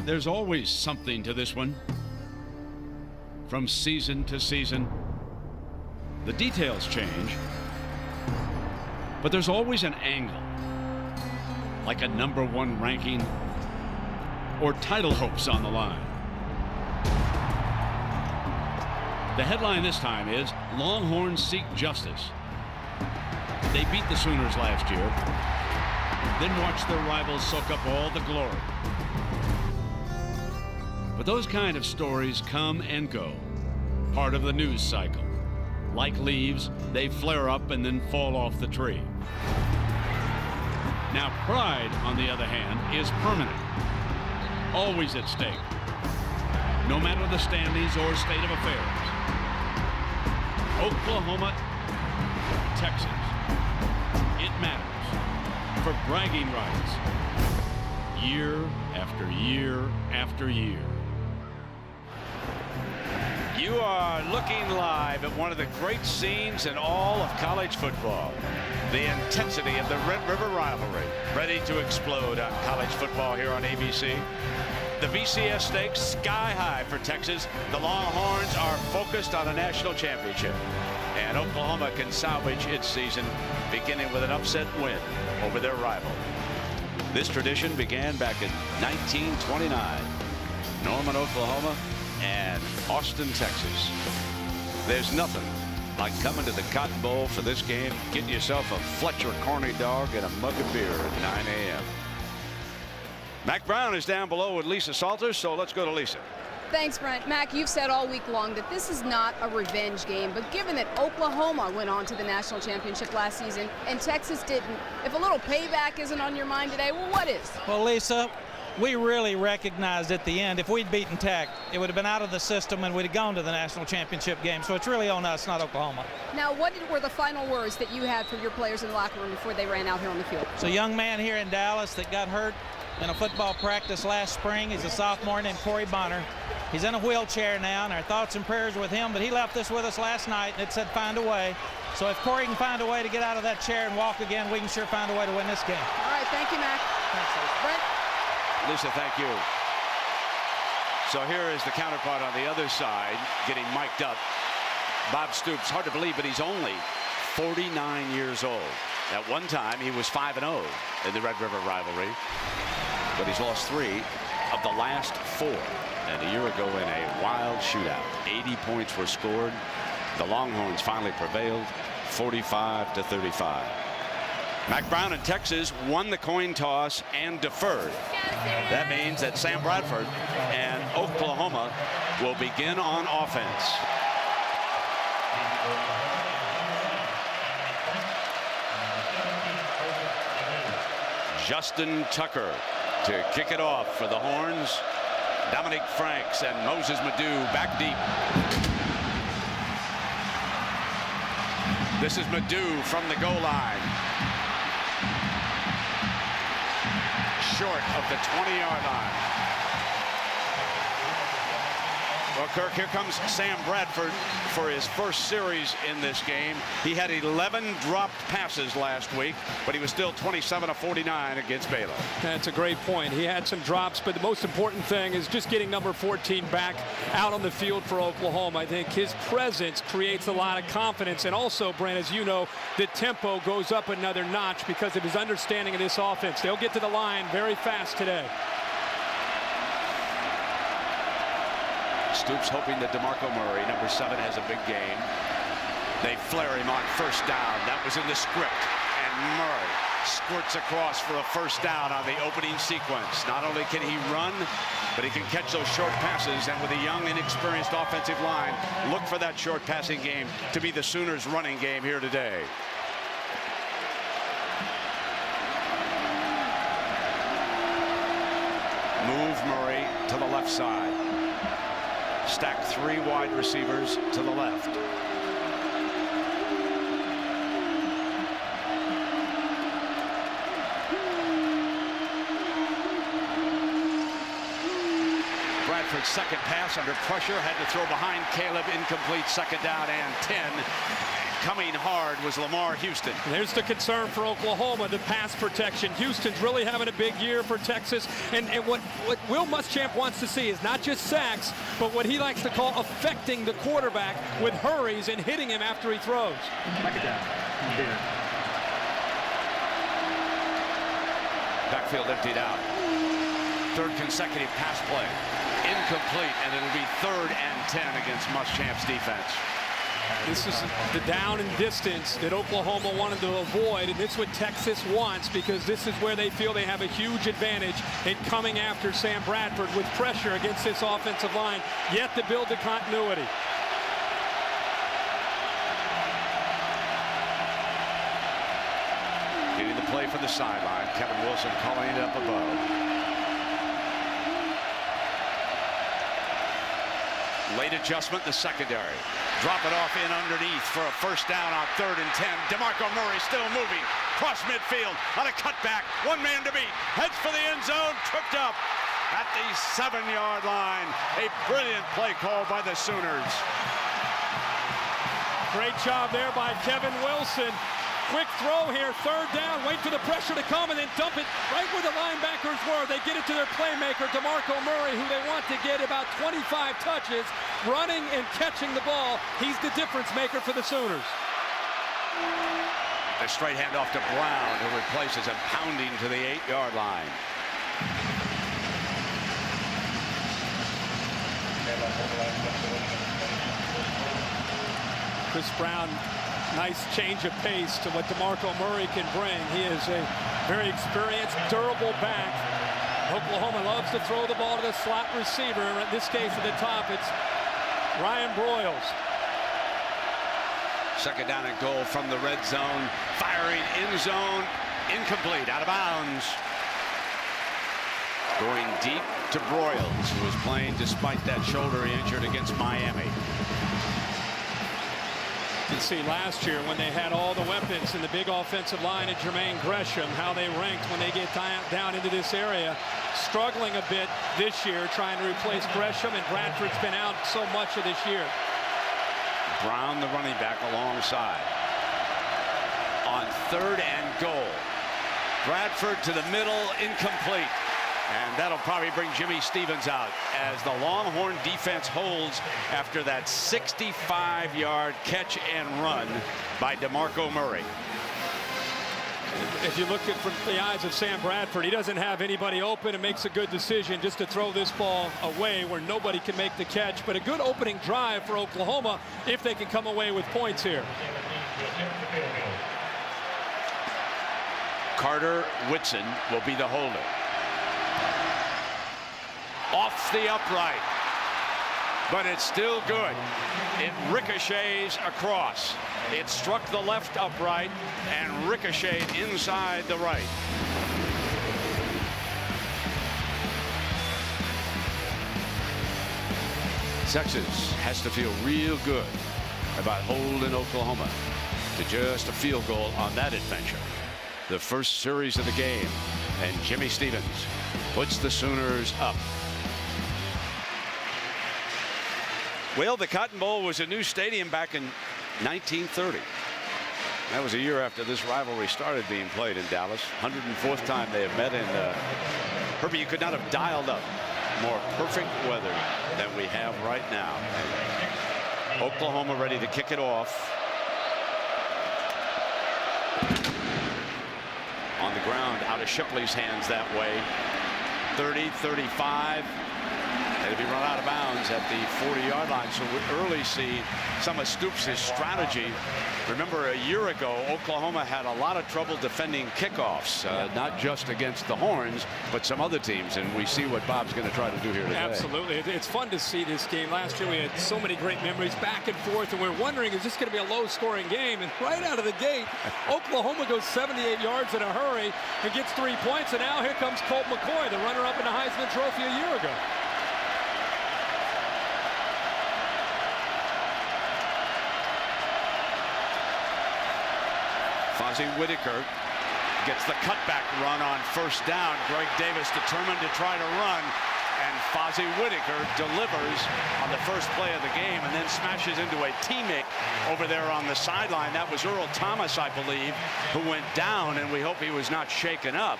There's always something to this one. From season to season, the details change, but there's always an angle, like a #1 ranking or title hopes on the line. The headline this time is Longhorns seek justice. They beat the Sooners last year, then watched their rivals soak up all the glory. But those kind of stories come and go, part of the news cycle. Like leaves, they flare up and then fall off the tree. Now, pride, on the other hand, is permanent, always at stake, no matter the standings or state of affairs. Oklahoma, Texas, it matters for bragging rights, year after year after year. You are looking live at one of the great scenes in all of college football. The intensity of the Red River rivalry ready to explode on college football here on ABC. The BCS stakes sky high for Texas. The Longhorns are focused on a national championship. And Oklahoma can salvage its season, beginning with an upset win over their rival. This tradition began back in 1929. Norman, Oklahoma, and Austin, Texas. There's nothing like coming to the Cotton Bowl for this game, getting yourself a Fletcher corny dog and a mug of beer at 9 a.m. Mac Brown is down below with Lisa Salters, so let's go to Lisa. Thanks, Brent. Mac, you've said all week long that this is not a revenge game, but given that Oklahoma went on to the national championship last season and Texas didn't, if a little payback isn't on your mind today, well, what is? Well, Lisa, we really recognized at the end if we'd beaten Tech, it would have been out of the system and we'd have gone to the national championship game. So it's really on us, not Oklahoma. Now, what were the final words that you had for your players in the locker room before they ran out here on the field? It's a young man here in Dallas that got hurt in a football practice last spring. He's a sophomore named Corey Bonner. He's in a wheelchair now, and our thoughts and prayers with him, but he left this with us last night, and it said find a way. So if Corey can find a way to get out of that chair and walk again, we can sure find a way to win this game. All right, thank you, Mac. Thanks, Brent? Lisa, thank you. So here is the counterpart on the other side, getting mic'd up. Bob Stoops, hard to believe, but he's only 49 years old. At one time, he was 5-0 in the Red River rivalry, but he's lost 3 of the last 4. And a year ago in a wild shootout, 80 points were scored. The Longhorns finally prevailed, 45-35. Mac Brown and Texas won the coin toss and deferred. That means that Sam Bradford and Oklahoma will begin on offense. Justin Tucker to kick it off for the Horns. Dominic Franks and Moses Madu back deep. This is Madu from the goal line. Short of the 20-yard line. Well, Kirk, here comes Sam Bradford for his first series in this game. He had 11 dropped passes last week, but he was still 27 of 49 against Baylor. That's a great point. He had some drops, but the most important thing is just getting number 14 back out on the field for Oklahoma. I think his presence creates a lot of confidence. And also, Brent, as you know, the tempo goes up another notch because of his understanding of this offense. They'll get to the line very fast today. Stoops hoping that DeMarco Murray, number 7, has a big game. They flare him on first down. That was in the script. And Murray squirts across for a first down on the opening sequence. Not only can he run, but he can catch those short passes. And with a young, inexperienced offensive line, look for that short passing game to be the Sooners' running game here today. Move Murray to the left side. Stack 3 wide receivers to the left. Bradford's second pass under pressure, had to throw behind Caleb, incomplete, second down and 10. coming hard was Lamar Houston. There's the concern for Oklahoma, the pass protection. Houston's really having a big year for Texas. And what Will Muschamp wants to see is not just sacks, but what he likes to call affecting the quarterback with hurries and hitting him after he throws. Backfield emptied out. Third consecutive pass play. Incomplete, and it'll be 3rd and 10 against Muschamp's defense. This is the down and distance that Oklahoma wanted to avoid, and this is what Texas wants, because this is where they feel they have a huge advantage in coming after Sam Bradford with pressure against this offensive line, yet to build the continuity. Getting the play from the sideline. Kevin Wilson calling it up above. Late adjustment in the secondary. Drop it off in underneath for a first down on 3rd and 10. DeMarco Murray still moving. Cross midfield on a cutback. One man to beat. Heads for the end zone. Tripped up at the 7-yard line. A brilliant play call by the Sooners. Great job there by Kevin Wilson. Quick throw here, 3rd down, wait for the pressure to come and then dump it right where the linebackers were. They get it to their playmaker, DeMarco Murray, who they want to get about 25 touches, running and catching the ball. He's the difference maker for the Sooners. A straight handoff to Brown, who replaces him, pounding to the 8-yard line. Chris Brown, nice change of pace to what DeMarco Murray can bring. He is a very experienced, durable back. Oklahoma loves to throw the ball to the slot receiver. In this case, at the top, it's Ryan Broyles. 2nd down and goal from the red zone. Firing in zone. Incomplete. Out of bounds. Going deep to Broyles, who was playing despite that shoulder he injured against Miami. You can see last year when they had all the weapons in the big offensive line at Jermaine Gresham, how they ranked when they get down into this area. Struggling a bit this year, trying to replace Gresham, and Bradford's been out so much of this year. Brown, the running back, alongside. On 3rd and goal. Bradford to the middle, incomplete. And that'll probably bring Jimmy Stevens out as the Longhorn defense holds after that 65-yard catch and run by DeMarco Murray. If you look at from the eyes of Sam Bradford, he doesn't have anybody open and makes a good decision just to throw this ball away where nobody can make the catch. But a good opening drive for Oklahoma if they can come away with points here. Carter Whitson will be the holder. Off the upright, but it's still good. It ricochets across. It struck the left upright and ricocheted inside the right. Texas has to feel real good about holding Oklahoma to just a field goal on that adventure. The first series of the game, and Jimmy Stevens puts the Sooners up. Well, the Cotton Bowl was a new stadium back in 1930. That was a year after this rivalry started being played in Dallas. 104th time they have met, and Herbie, you could not have dialed up more perfect weather than we have right now. Oklahoma ready to kick it off. On the ground, out of Shipley's hands that way. 30, 35. It'll be run out of bounds at the 40-yard line. So we early see some of Stoops' strategy. Remember, a year ago, Oklahoma had a lot of trouble defending kickoffs, not just against the Horns, but some other teams. And we see what Bob's going to try to do here today. Absolutely. It's fun to see this game. Last year, we had so many great memories back and forth, and we're wondering, is this going to be a low-scoring game? And right out of the gate, Oklahoma goes 78 yards in a hurry and gets 3 points. And now here comes Colt McCoy, the runner-up in the Heisman Trophy a year ago. Fozzie Whitaker gets the cutback run on first down. Greg Davis determined to try to run. and Fozzie Whitaker delivers on the first play of the game and then smashes into a teammate over there on the sideline. That was Earl Thomas, I believe, who went down, and we hope he was not shaken up.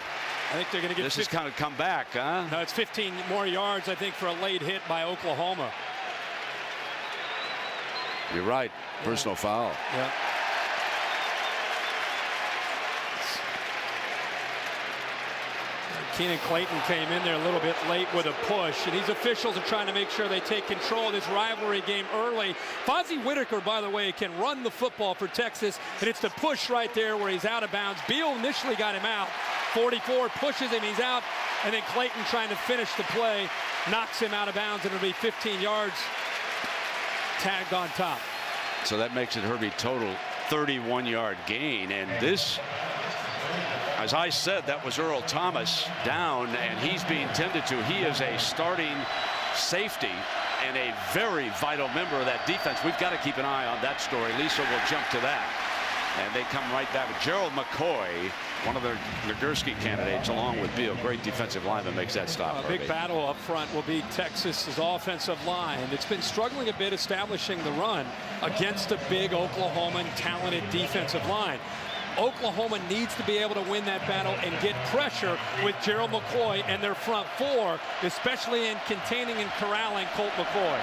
I think they're going to get this has kind of come back, huh? No, it's 15 more yards, I think, for a late hit by Oklahoma. You're right. Personal foul. Yeah. Keenan Clayton came in there a little bit late with a push, and these officials are trying to make sure they take control of this rivalry game early. Fozzie Whitaker, by the way, can run the football for Texas, and it's the push right there where he's out of bounds. Beal initially got him out. 44 pushes him, he's out, and then Clayton trying to finish the play, knocks him out of bounds, and it'll be 15 yards tagged on top. So that makes it, Herbie, total 31-yard gain, and this, as I said, that was Earl Thomas down, and he's being tended to. He is a starting safety and a very vital member of that defense. We've got to keep an eye on that story. Lisa will jump to that. And they come right back. Gerald McCoy, one of the Nagurski candidates, along with Beal, great defensive lineman, makes that stop. A big battle up front will be Texas's offensive line. It's been struggling a bit establishing the run against a big Oklahoma talented defensive line. Oklahoma needs to be able to win that battle and get pressure with Gerald McCoy and their front four, especially in containing and corralling Colt McCoy.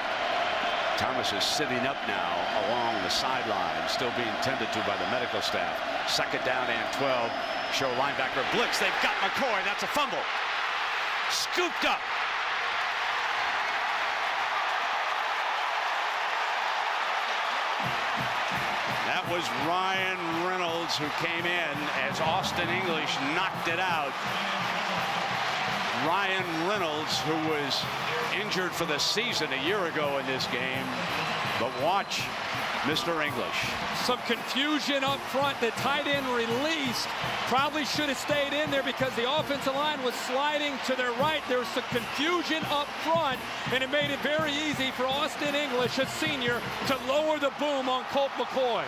Thomas is sitting up now along the sideline, still being tended to by the medical staff. Second down and 12. Show linebacker blitz. They've got McCoy. That's a fumble. Scooped up. That was Ryan Reynolds who came in as Austin English knocked it out. Ryan Reynolds, who was injured for the season a year ago in this game. But watch Mr. English. Some confusion up front. The tight end released. Probably should have stayed in there because the offensive line was sliding to their right. There was some confusion up front, and it made it very easy for Austin English, a senior, to lower the boom on Colt McCoy.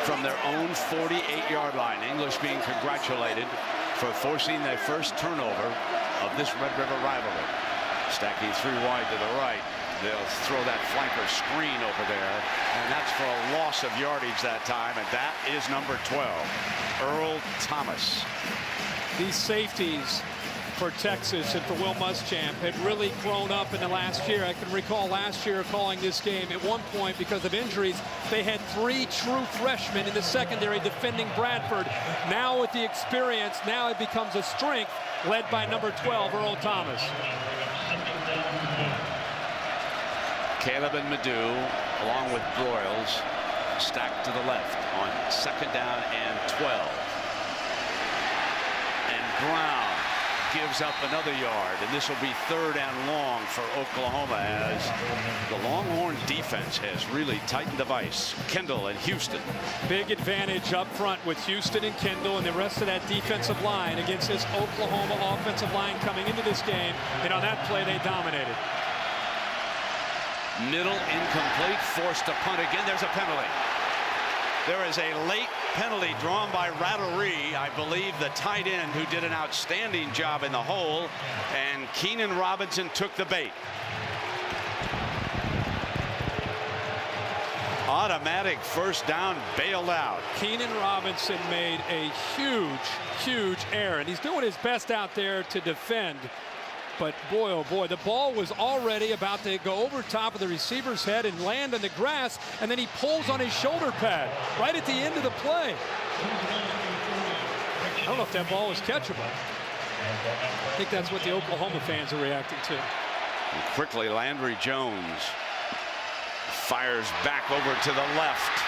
From their own 48-yard line, English being congratulated for forcing their first turnover of this Red River rivalry. Stacking three wide to the right. They'll throw that flanker screen over there, and that's for a loss of yardage that time, and that is number 12, Earl Thomas. These safeties for Texas and for Will Muschamp had really grown up in the last year. I can recall last year calling this game at one point because of injuries. They had three true freshmen in the secondary defending Bradford. Now with the experience, now it becomes a strength led by number 12, Earl Thomas. Caleb and Madu, along with Broyles, stacked to the left on second down and 12. And Brown gives up another yard, and this will be third and long for Oklahoma as the Longhorn defense has really tightened the vise. Kendall and Houston. Big advantage up front with Houston and Kendall and the rest of that defensive line against this Oklahoma offensive line coming into this game, and on that play they dominated. Middle incomplete, forced to punt again. There's a penalty. There is a late penalty drawn by Rivalry, I believe the tight end, who did an outstanding job in the hole, and Keenan Robinson took the bait. Automatic first down, bailed out. Keenan Robinson made a huge error, and he's doing his best out there to defend. But boy, oh boy, the ball was already about to go over top of the receiver's head and land on the grass, and then he pulls on his shoulder pad right at the end of the play. I don't know if that ball was catchable. I think that's what the Oklahoma fans are reacting to. And quickly, Landry Jones fires back over to the left,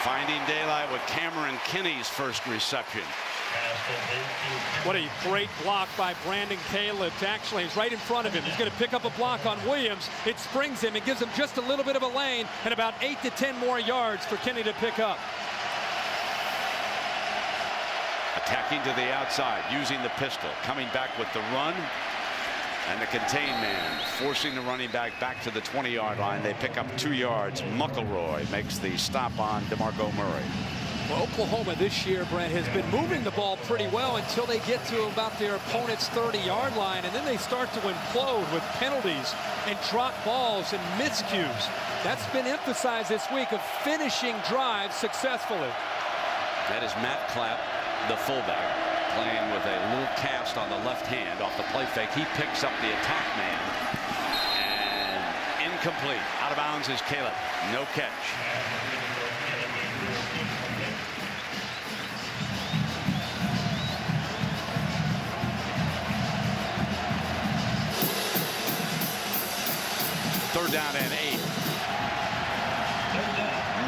finding daylight with Cameron Kinney's first reception. What a great block by Brandon Caleb. Actually, he's right in front of him. He's going to pick up a block on Williams. It springs him and gives him just a little bit of a lane and about 8 to 10 more yards for Kinney to pick up. Attacking to the outside, using the pistol, coming back with the run and the contain man, forcing the running back to the 20-yard line. They pick up 2 yards. McElroy makes the stop on DeMarco Murray. Well, Oklahoma this year, Brent, has been moving the ball pretty well until they get to about their opponent's 30-yard line, and then they start to implode with penalties and drop balls and miscues. That's been emphasized this week of finishing drives successfully. That is Matt Clapp, the fullback, playing with a little cast on the left hand off the play fake. He picks up the attack man. And incomplete. Out of bounds is Caleb. No catch. Third down and 8.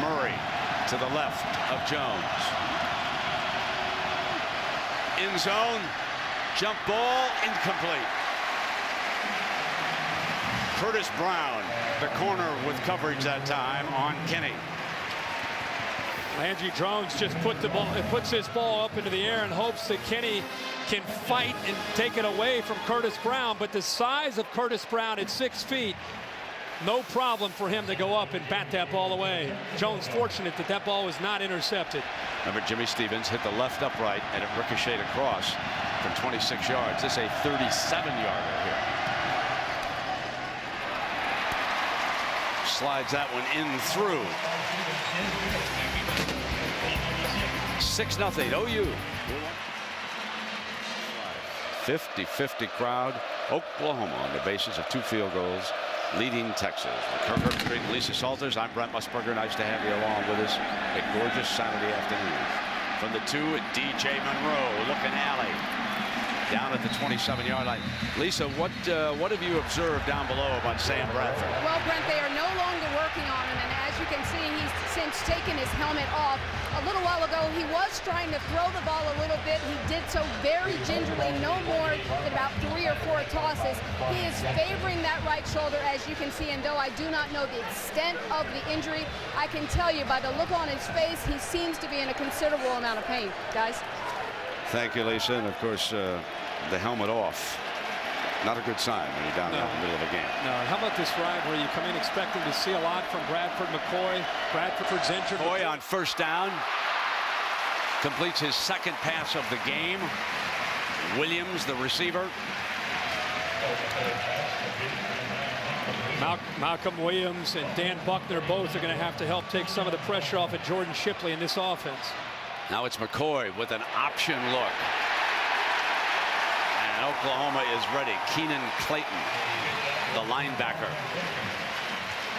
Murray to the left of Jones. End zone. Jump ball. Incomplete. Curtis Brown, the corner with coverage that time on Kenny. Landry Jones just puts his ball up into the air and hopes that Kenny can fight and take it away from Curtis Brown. But the size of Curtis Brown at 6 feet, no problem for him to go up and bat that ball away. Jones fortunate that that ball was not intercepted. Remember, Jimmy Stevens hit the left upright and it ricocheted across for 26 yards. This is a 37-yarder here. Slides that one in through. 6-0 OU. 50-50 crowd. Oklahoma on the basis of 2 field goals, leading Texas. Kirk Herbstreit, Lisa Salters. I'm Brent Musburger. Nice to have you along with us. A gorgeous Saturday afternoon. From the 2, DJ Monroe looking alley. Down at the 27-yard line. Lisa, what have you observed down below about Sam Bradford? Well, Brent, they are no longer working on him, and as you can see, he's since taken his helmet off. A little while ago, he was trying to throw the ball a little bit. He did so very gingerly, no more than about 3 or 4 tosses. He is favoring that right shoulder, as you can see, and though I do not know the extent of the injury, I can tell you by the look on his face, he seems to be in a considerable amount of pain, guys. Thank you, Lisa. And of course, the helmet off. Not a good sign when you're down there in the middle of a game. No, how about this rivalry? You come in expecting to see a lot from Bradford McCoy. Bradford's injured. McCoy on first down. Completes his second pass of the game. Williams, the receiver. Malcolm Williams and Dan Buckner both are going to have to help take some of the pressure off of Jordan Shipley in this offense. Now it's McCoy with an option look. And Oklahoma is ready. Keenan Clayton, the linebacker.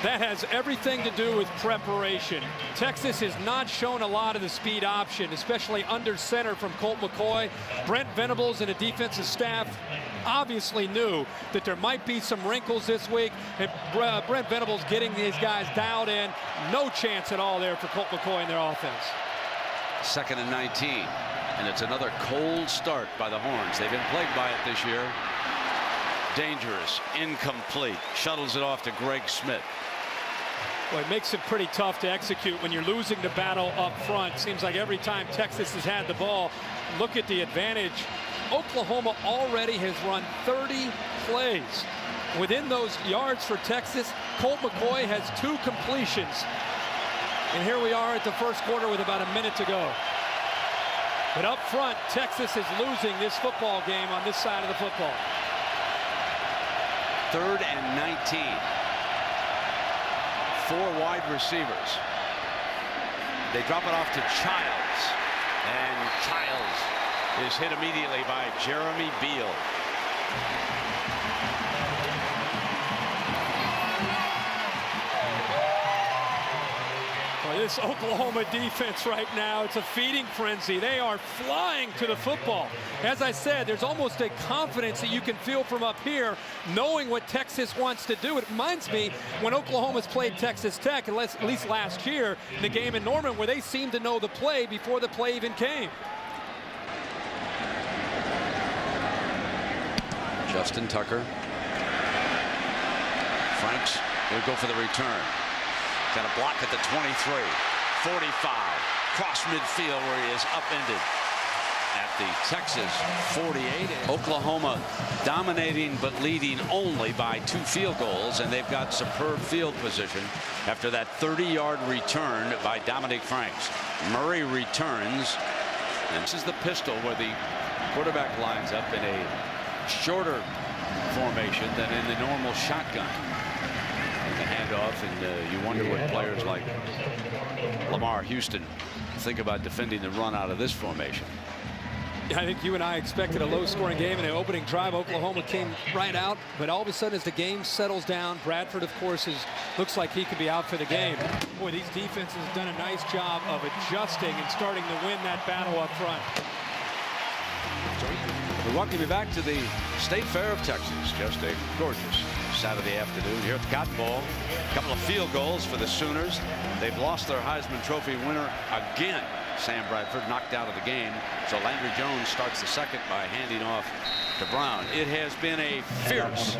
That has everything to do with preparation. Texas has not shown a lot of the speed option, especially under center from Colt McCoy. Brent Venables and the defensive staff obviously knew that there might be some wrinkles this week. And Brent Venables getting these guys dialed in. No chance at all there for Colt McCoy in their offense. 2nd and 19. And it's another cold start by the Horns. They've been plagued by it this year. Dangerous, incomplete. Shuttles it off to Greg Smith. Well, it makes it pretty tough to execute when you're losing the battle up front. Seems like every time Texas has had the ball, look at the advantage. Oklahoma already has run 30 plays. Within those yards for Texas, Colt McCoy has 2 completions. And here we are at the first quarter with about a minute to go. But up front, Texas is losing this football game on this side of the football. 3rd and 19. 4 wide receivers. They drop it off to Childs. And Childs is hit immediately by Jeremy Beal. Well, this Oklahoma defense right now, it's a feeding frenzy. They are flying to the football. As I said, there's almost a confidence that you can feel from up here, knowing what Texas wants to do. It reminds me when Oklahoma's played Texas Tech, at least last year, in the game in Norman, where they seemed to know the play before the play even came. Justin Tucker. Franks will go for the return. Got a block at the 23, 45, cross midfield where he is upended at the Texas 48. Oklahoma dominating but leading only by 2 field goals, and they've got superb field position after that 30-yard return by Dominic Franks. Murray returns, and this is the pistol where the quarterback lines up in a shorter formation than in the normal shotgun. And the handoff, and you wonder what players like Lamar Houston think about defending the run out of this formation. I think you and I expected a low-scoring game. In the opening drive, Oklahoma came right out, but all of a sudden as the game settles down, Bradford, of course, looks like he could be out for the game. Boy, these defenses have done a nice job of adjusting and starting to win that battle up front. We welcome you back to the State Fair of Texas. Just a gorgeous Saturday afternoon here at the Cotton Bowl. A couple of field goals for the Sooners. They've lost their Heisman Trophy winner again. Sam Bradford knocked out of the game. So Landry Jones starts the second by handing off to Brown. It has been a fierce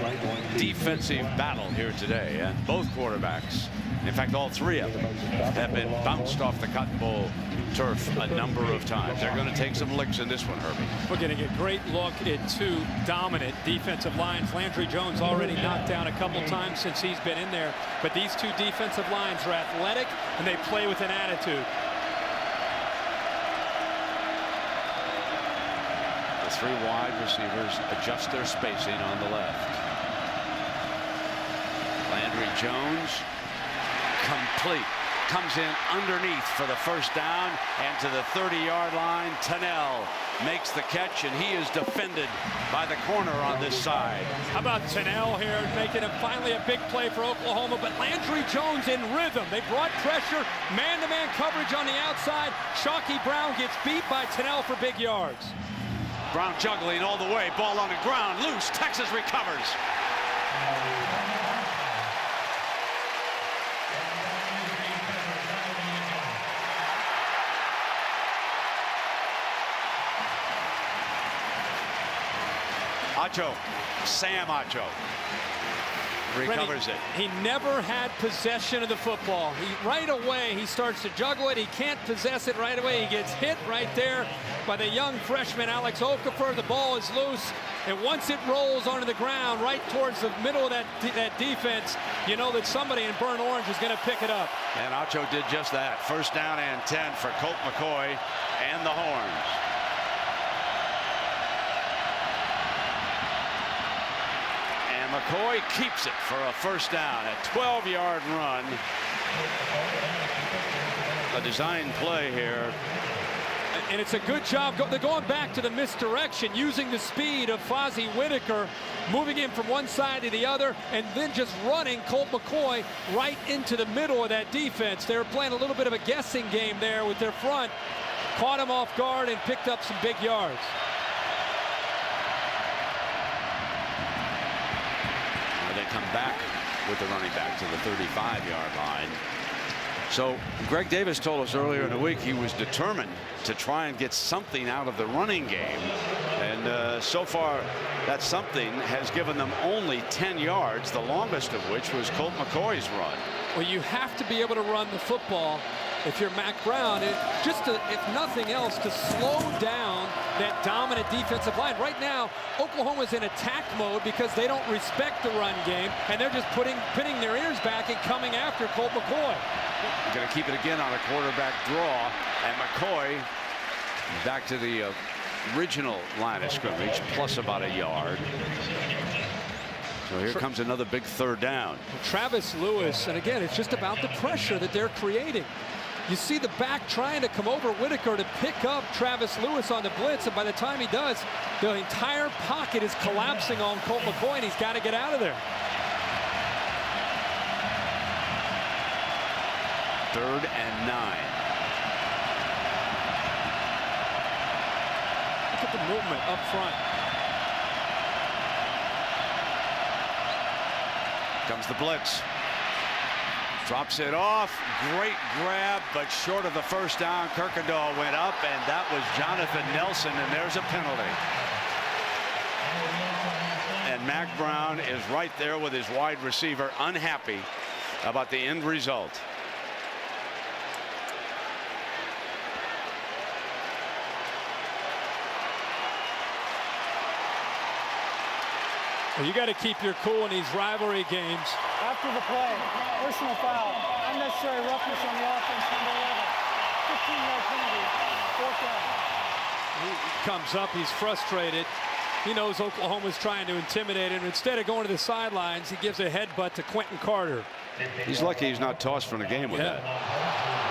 defensive battle here today, and both quarterbacks, in fact all 3 of them, have been bounced off the Cotton Bowl turf a number of times. They're going to take some licks in this one, Herbie. We're getting a great look at 2 dominant defensive lines. Landry Jones already knocked down a couple times since he's been in there, but these 2 defensive lines are athletic and they play with an attitude. The 3 wide receivers adjust their spacing on the left. Landry Jones complete. Comes in underneath for the first down, and to the 30-yard line, Tennell makes the catch, and he is defended by the corner on this side. How about Tennell here making finally a big play for Oklahoma, but Landry Jones in rhythm. They brought pressure, man-to-man coverage on the outside. Shockey Brown gets beat by Tennell for big yards. Brown juggling all the way, ball on the ground, loose. Texas recovers. Acho, Sam Acho recovers it. He never had possession of the football. Right away he starts to juggle it. He can't possess it right away. He gets hit right there by the young freshman Alex Okafor. The ball is loose, and once it rolls onto the ground right towards the middle of that defense, you know that somebody in burnt orange is going to pick it up. And Acho did just that. First down and 10 for Colt McCoy and the Horns. McCoy keeps it for a first down. A 12-yard run. A design play here. And it's a good job. They're going back to the misdirection, using the speed of Fozzie Whitaker, moving him from one side to the other, and then just running Colt McCoy right into the middle of that defense. They were playing a little bit of a guessing game there with their front. Caught him off guard and picked up some big yards. They come back with the running back to the 35-yard line. So Greg Davis told us earlier in the week he was determined to try and get something out of the running game. And so far, that something has given them only 10 yards, the longest of which was Colt McCoy's run. Well, you have to be able to run the football if you're Mack Brown, if nothing else, to slow down that dominant defensive line. Right now, Oklahoma's in attack mode because they don't respect the run game, and they're just pinning their ears back and coming after Colt McCoy. Going to keep it again on a quarterback draw, and McCoy back to the original line of scrimmage, plus about a yard. So here comes another big third down. Travis Lewis, and again, it's just about the pressure that they're creating. You see the back trying to come over Whitaker to pick up Travis Lewis on the blitz, and by the time he does, the entire pocket is collapsing on Colt McCoy, and he's got to get out of there. 3rd and 9. Look at the movement up front. Comes the blitz. Drops it off. Great grab, but short of the first down. Kirkendall went up, and that was Jonathan Nelson, and there's a penalty. And Mack Brown is right there with his wide receiver, unhappy about the end result. Well, you got to keep your cool in these rivalry games. After the play, personal foul, unnecessary roughness on the offense, number 11. 15-yard penalty, 4th down. He comes up, he's frustrated. He knows Oklahoma's trying to intimidate him. Instead of going to the sidelines, he gives a headbutt to Quentin Carter. He's lucky he's not tossed from the game with that.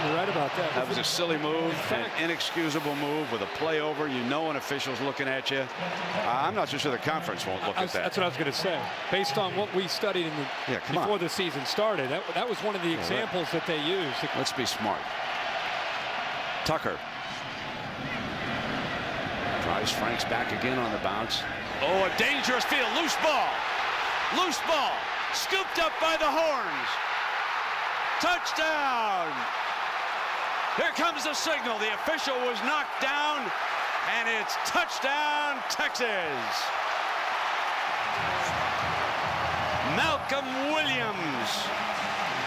You're right about that. That was a silly move, an inexcusable move with a play over. You know an official's looking at you. I'm not so sure the conference won't look at that. That's what I was going to say. Based on what we studied before the season started, that was one of the examples that they used. Let's be smart. Tucker drives Franks back again on the bounce. Oh, a dangerous field. Loose ball. Loose ball. Scooped up by the Horns. Touchdown. Here comes the signal. The official was knocked down, and it's touchdown, Texas. Malcolm Williams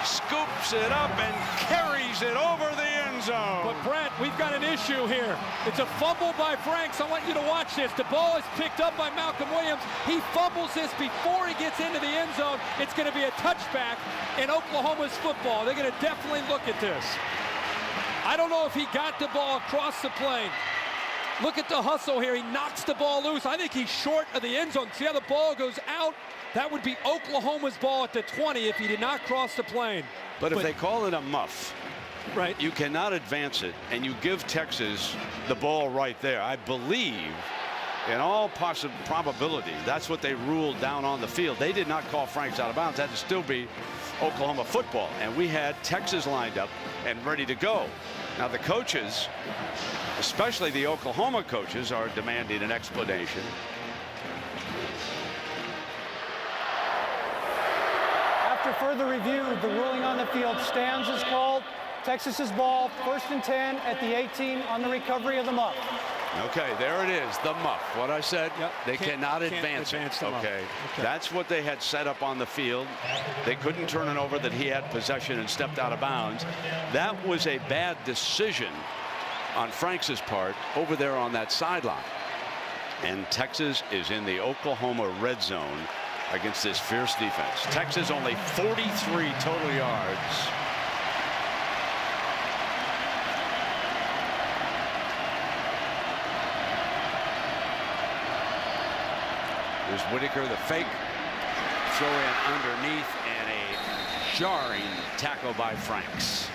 scoops it up and carries it over the end zone. But Brent, we've got an issue here. It's a fumble by Franks. I want you to watch this. The ball is picked up by Malcolm Williams. He fumbles this before he gets into the end zone. It's going to be a touchback in Oklahoma's football. They're going to definitely look at this. I don't know if he got the ball across the plane. Look at the hustle here. He knocks the ball loose. I think he's short of the end zone. See how the ball goes out? That would be Oklahoma's ball at the 20 if he did not cross the plane. But if they call it a muff, right, you cannot advance it, and you give Texas the ball right there. I believe, in all possible probability, that's what they ruled down on the field. They did not call Franks out of bounds. That would still be Oklahoma football, and we had Texas lined up and ready to go. Now the coaches, especially the Oklahoma coaches, are demanding an explanation. After further review, the ruling on the field stands as called. Texas's ball, 1st and 10 at the 18 on the recovery of the muff. Okay, there it is, the muff. What I said, they cannot advance it. Okay, that's what they had set up on the field. They couldn't turn it over that he had possession and stepped out of bounds. That was a bad decision on Franks' part over there on that sideline. And Texas is in the Oklahoma red zone against this fierce defense. Texas only 43 total yards. There's Whitaker, the fake, throw in underneath, and a jarring tackle by Franks.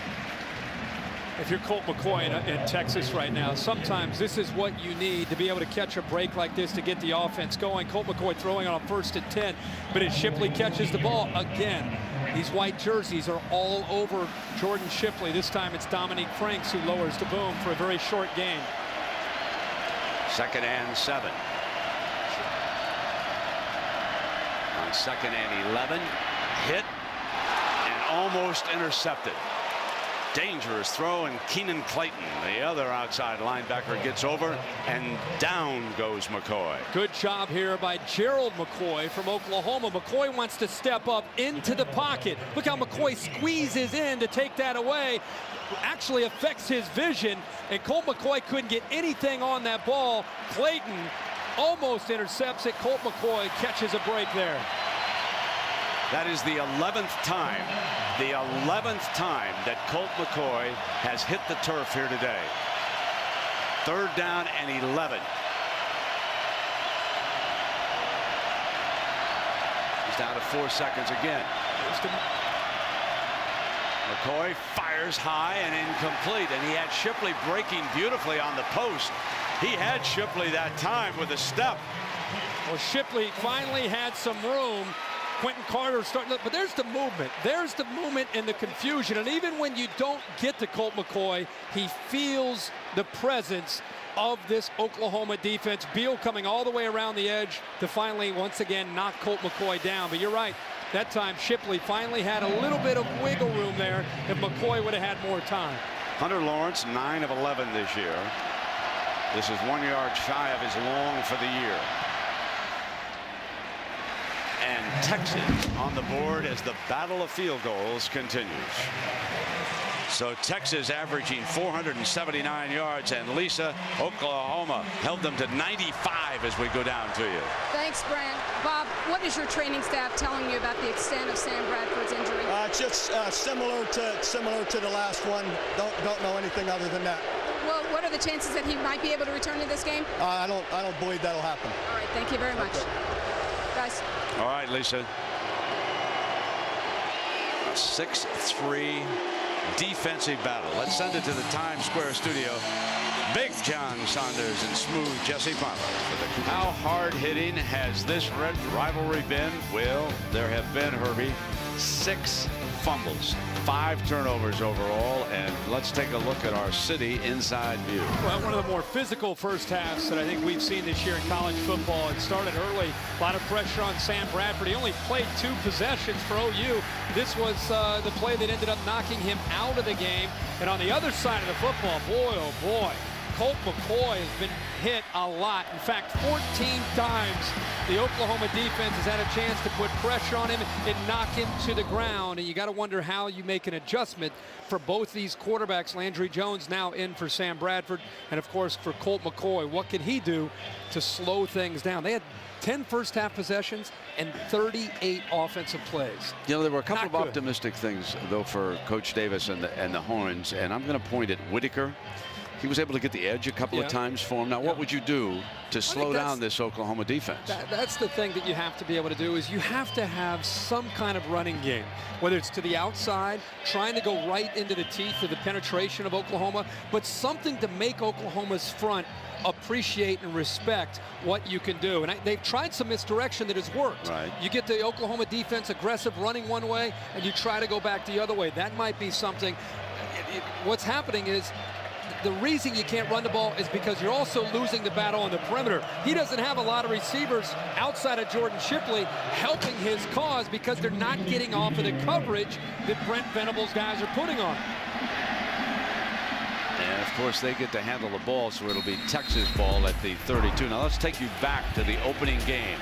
If you're Colt McCoy in Texas right now, sometimes this is what you need to be able to catch a break like this to get the offense going. Colt McCoy throwing on 1st and 10, but as Shipley catches the ball again, these white jerseys are all over Jordan Shipley. This time it's Dominique Franks who lowers the boom for a very short gain. 2nd and 7. On 2nd and 11, hit and almost intercepted. Dangerous throw, and Keenan Clayton, the other outside linebacker, gets over, and down goes McCoy. Good job here by Gerald McCoy from Oklahoma. McCoy wants to step up into the pocket. Look how McCoy squeezes in to take that away. Actually affects his vision, and Colt McCoy couldn't get anything on that ball. Clayton almost intercepts it. Colt McCoy catches a break there. That is the 11th time that Colt McCoy has hit the turf here today. 3rd down and 11. He's down to 4 seconds again. McCoy fires high and incomplete, and he had Shipley breaking beautifully on the post. He had Shipley that time with a step. Well, Shipley finally had some room. Quentin Carter starting, but there's the movement. There's the movement and the confusion. And even when you don't get to Colt McCoy, he feels the presence of this Oklahoma defense. Beal coming all the way around the edge to finally, once again, knock Colt McCoy down. But you're right. That time, Shipley finally had a little bit of wiggle room there if McCoy would have had more time. Hunter Lawrence, 9 of 11 this year. This is 1 yard shy of his long for the year. And Texas on the board as the battle of field goals continues. So Texas averaging 479 yards, and Lisa, Oklahoma held them to 95 as we go down to you. Thanks, Brent. Bob, what is your training staff telling you about the extent of Sam Bradford's injury? Just similar to the last one. Don't know anything other than that. Well, what are the chances that he might be able to return to this game? I don't believe that'll happen. All right, thank you very much. Guys. All right, Lisa. A 6-3 defensive battle. Let's send it to the Times Square studio. Big John Saunders and smooth Jesse Palmer. How hard-hitting has this red rivalry been? Well, there have been, Herbie, 6 fumbles, 5 turnovers overall, and let's take a look at our city inside view. Well, one of the more physical first halves that I think we've seen this year in college football. It started early, a lot of pressure on Sam Bradford. He only played 2 possessions for OU. This was the play that ended up knocking him out of the game. And on the other side of the football, boy, oh boy, Colt McCoy has been hit a lot. In fact, 14 times the Oklahoma defense has had a chance to put pressure on him and knock him to the ground. And you got to wonder how you make an adjustment for both these quarterbacks. Landry Jones now in for Sam Bradford, and of course for Colt McCoy. What can he do to slow things down? They had 10 first half possessions and 38 offensive plays. You know, there were a couple of optimistic things, though, for Coach Davis and the Horns, and I'm going to point at Whitaker. He was able to get the edge a couple of times for him. Now, what would you do to slow down this Oklahoma defense? That's the thing that you have to be able to do, is you have to have some kind of running game, whether it's to the outside, trying to go right into the teeth of the penetration of Oklahoma, but something to make Oklahoma's front appreciate and respect what you can do. And they've tried some misdirection that has worked. Right. You get the Oklahoma defense aggressive running one way, and you try to go back the other way. That might be something. What's happening is, the reason you can't run the ball is because you're also losing the battle on the perimeter. He doesn't have a lot of receivers outside of Jordan Shipley helping his cause because they're not getting off of the coverage that Brent Venables' guys are putting on. And, of course, they get to handle the ball, so it'll be Texas ball at the 32. Now, let's take you back to the opening game.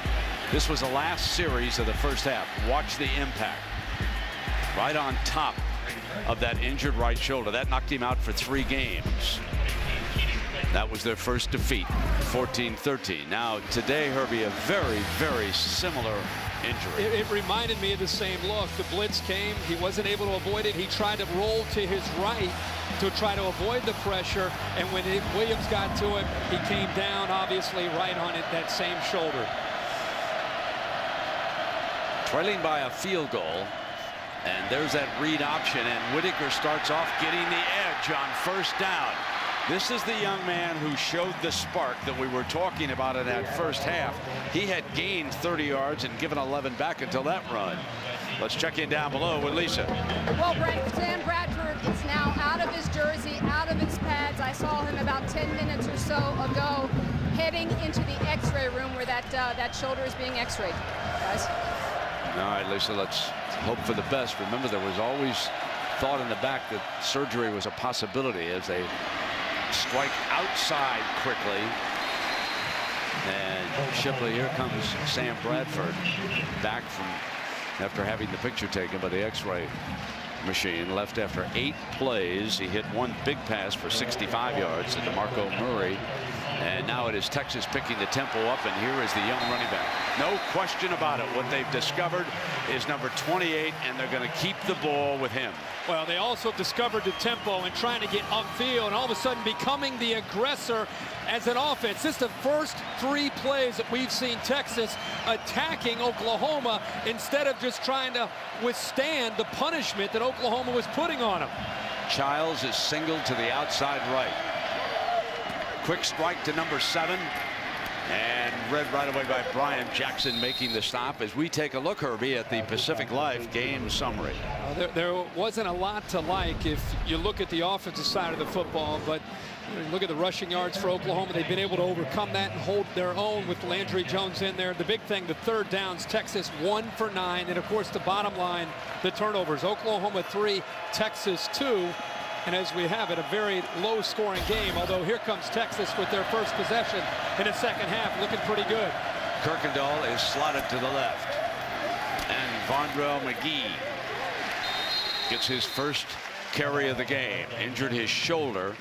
This was the last series of the first half. Watch the impact. Right on top of that injured right shoulder. That knocked him out for 3 games. That was their first defeat, 14-13. Now, today, Herbie, a very, very similar injury. It reminded me of the same look. The blitz came. He wasn't able to avoid it. He tried to roll to his right to try to avoid the pressure, and when Williams got to him, he came down, obviously, right on it, that same shoulder. Trailing by a field goal. And there's that read option, and Whitaker starts off getting the edge on first down. This is the young man who showed the spark that we were talking about in that first half. He had gained 30 yards and given 11 back until that run. Let's check in down below with Lisa. Well, Brent, Sam Bradford is now out of his jersey, out of his pads. I saw him about 10 minutes or so ago heading into the x-ray room where that shoulder is being x-rayed. Guys. All right, Lisa, let's hope for the best. Remember, there was always thought in the back that surgery was a possibility as they strike outside quickly. And Shipley, here comes Sam Bradford back from after having the picture taken by the x-ray machine. Left after 8 plays. He hit 1 big pass for 65 yards to DeMarco Murray. And now it is Texas picking the tempo up, and here is the young running back. No question about it. What they've discovered is number 28, and they're going to keep the ball with him. Well, they also discovered the tempo and trying to get upfield, and all of a sudden becoming the aggressor as an offense. This is the first 3 plays that we've seen Texas attacking Oklahoma instead of just trying to withstand the punishment that Oklahoma was putting on them. Childs is singled to the outside right. Quick strike to number 7, and read right away by Brian Jackson making the stop as we take a look, Herbie, at the Pacific Life game summary. There wasn't a lot to like if you look at the offensive side of the football, but look at the rushing yards for Oklahoma. They've been able to overcome that and hold their own with Landry Jones in there. The big thing, the third downs, Texas 1 for 9, and of course the bottom line, the turnovers. Oklahoma 3, Texas 2. And as we have it, a very low-scoring game, although here comes Texas with their first possession in the second half, looking pretty good. Kirkendall is slotted to the left. And Vondrell McGee gets his first carry of the game. Injured his shoulder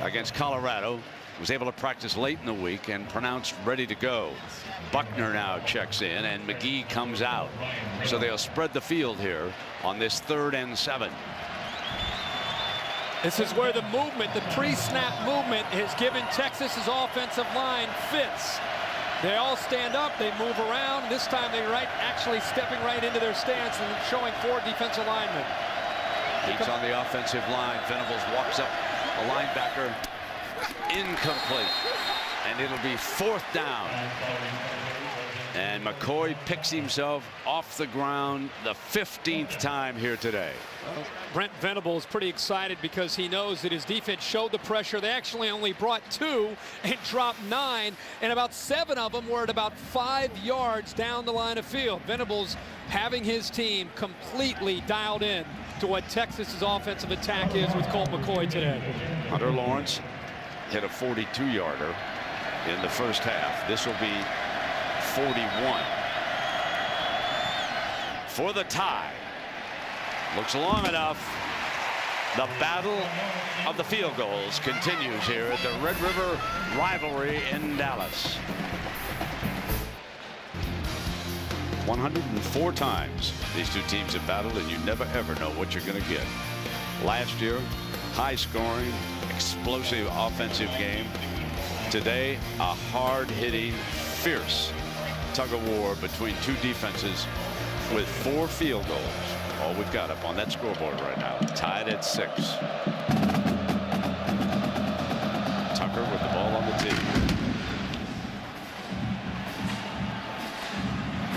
against Colorado. Was able to practice late in the week and pronounced ready to go. Buckner now checks in and McGee comes out. So they'll spread the field here on this 3rd and 7. This is where the movement, the pre-snap movement, has given Texas's offensive line fits. They all stand up, they move around. This time they're actually stepping right into their stance and showing 4 defensive linemen. Heats on the offensive line. Venables walks up a linebacker. Incomplete. And it'll be 4th down. And McCoy picks himself off the ground the 15th time here today. Brent Venables pretty excited because he knows that his defense showed the pressure. They actually only brought 2 and dropped 9, and about 7 of them were at about 5 yards down the line of field. Venables having his team completely dialed in to what Texas's offensive attack is with Colt McCoy today. Hunter Lawrence hit a 42-yarder in the first half. This will be 41 for the tie. Looks long enough. The battle of the field goals continues here at the Red River rivalry in Dallas. 104 times these two teams have battled, and you never ever know what you're going to get. Last year, high scoring, explosive offensive game. Today, a hard-hitting, fierce tug-of-war between two defenses with 4 field goals. All we've got up on that scoreboard right now. Tied at 6. Tucker with the ball on the tee.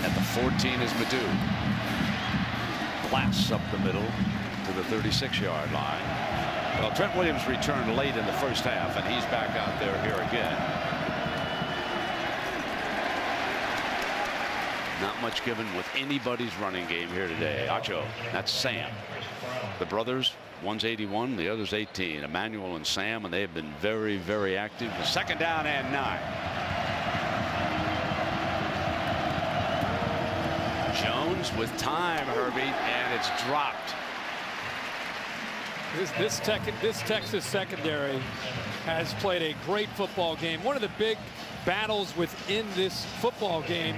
At the 14 is Madu. Blasts up the middle to the 36-yard line. Well, Trent Williams returned late in the first half, and he's back out there here again. Not much given with anybody's running game here today. Acho, that's Sam. The brothers, one's 81, the other's 18. Emmanuel and Sam, and they have been very, very active. 2nd down and 9. Jones with time, Herbie, and it's dropped. This Texas secondary has played a great football game. One of the big battles within this football game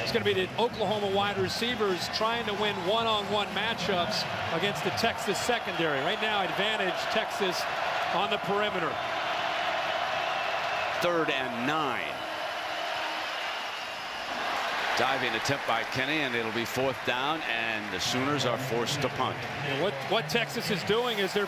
is going to be the Oklahoma wide receivers trying to win one-on-one matchups against the Texas secondary. Right now, advantage Texas on the perimeter. 3rd and 9. Diving attempt by Kenny, and it'll be 4th down, and the Sooners are forced to punt. What Texas is doing is they're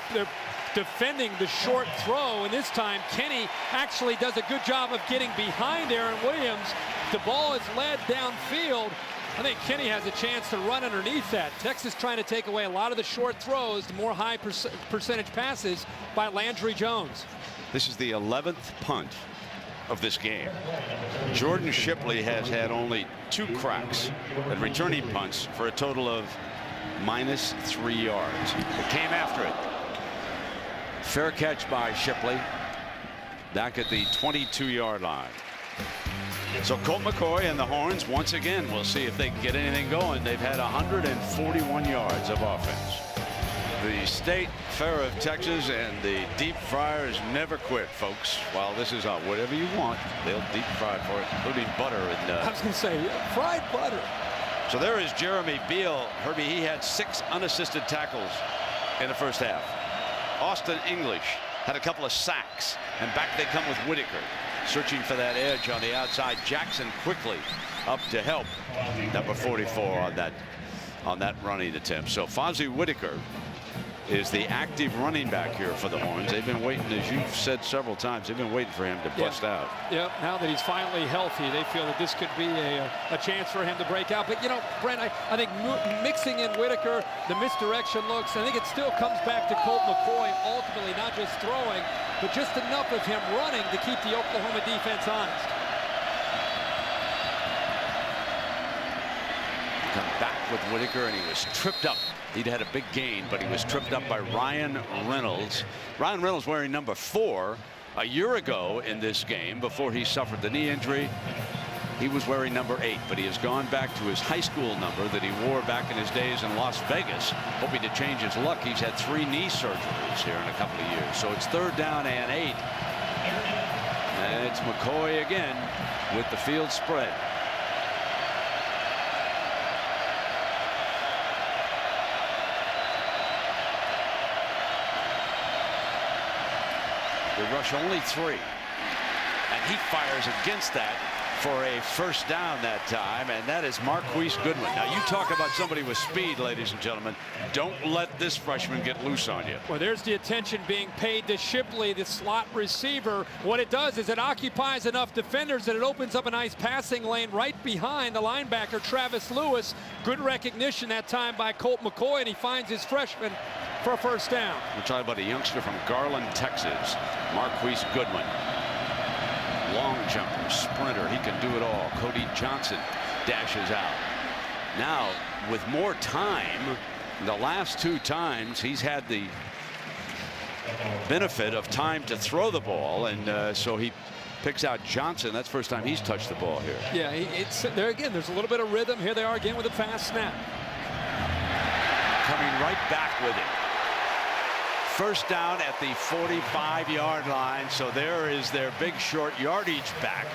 defending the short throw, and this time Kenny actually does a good job of getting behind Aaron Williams. The ball is led downfield. I think Kenny has a chance to run underneath that. Texas trying to take away a lot of the short throws, the more high percentage passes by Landry Jones. This is the 11th punt of this game. Jordan Shipley has had only 2 cracks at returning punts for a total of -3 yards. It came after it. Fair catch by Shipley back at the 22-yard line. So Colt McCoy and the Horns once again, we'll see if they can get anything going. They've had 141 yards of offense. The State Fair of Texas and the deep fryers never quit, folks. While this is whatever you want, they'll deep fry for it, including butter and I was going to say fried butter. So there is Jeremy Beal. Herbie, he had 6 unassisted tackles in the first half. Austin English had a couple of sacks, and back they come with Whitaker searching for that edge on the outside. Jackson quickly up to help number 44 on that running attempt. So Fozzie Whitaker is the active running back here for the Horns. They've been waiting, as you've said several times, they've been waiting for him to bust out. Yeah, now that he's finally healthy, they feel that this could be a chance for him to break out. But, you know, Brent, I think mixing in Whitaker, the misdirection looks, I think it still comes back to Colt McCoy, ultimately not just throwing, but just enough of him running to keep the Oklahoma defense honest. Come back with Whitaker, and he was tripped up. He'd had a big gain, but he was tripped up by Ryan Reynolds. Ryan Reynolds wearing number 4 a year ago in this game before he suffered the knee injury. he was wearing number 8, but he has gone back to his high school number that he wore back in his days in Las Vegas, hoping to change his luck. He's had 3 knee surgeries here in a couple of years. So it's 3rd down and 8. And it's McCoy again with the field spread. They rush only 3. And he fires against that for a first down that time, and that is Marquise Goodwin. Now, you talk about somebody with speed, ladies and gentlemen. Don't let this freshman get loose on you. Well, there's the attention being paid to Shipley, the slot receiver. What it does is it occupies enough defenders that it opens up a nice passing lane right behind the linebacker, Travis Lewis. Good recognition that time by Colt McCoy, and he finds his freshman for a first down. We're talking about a youngster from Garland, Texas, Marquise Goodwin. Long jumper, sprinter, he can do it all. Cody Johnson dashes out. Now, with more time, the last 2 times he's had the benefit of time to throw the ball, and so he picks out Johnson. That's the first time he's touched the ball here. Yeah, it's there again. There's a little bit of rhythm. Here they are again with a fast snap. Coming right back with it. First down at the 45-yard line. So there is their big short yardage back.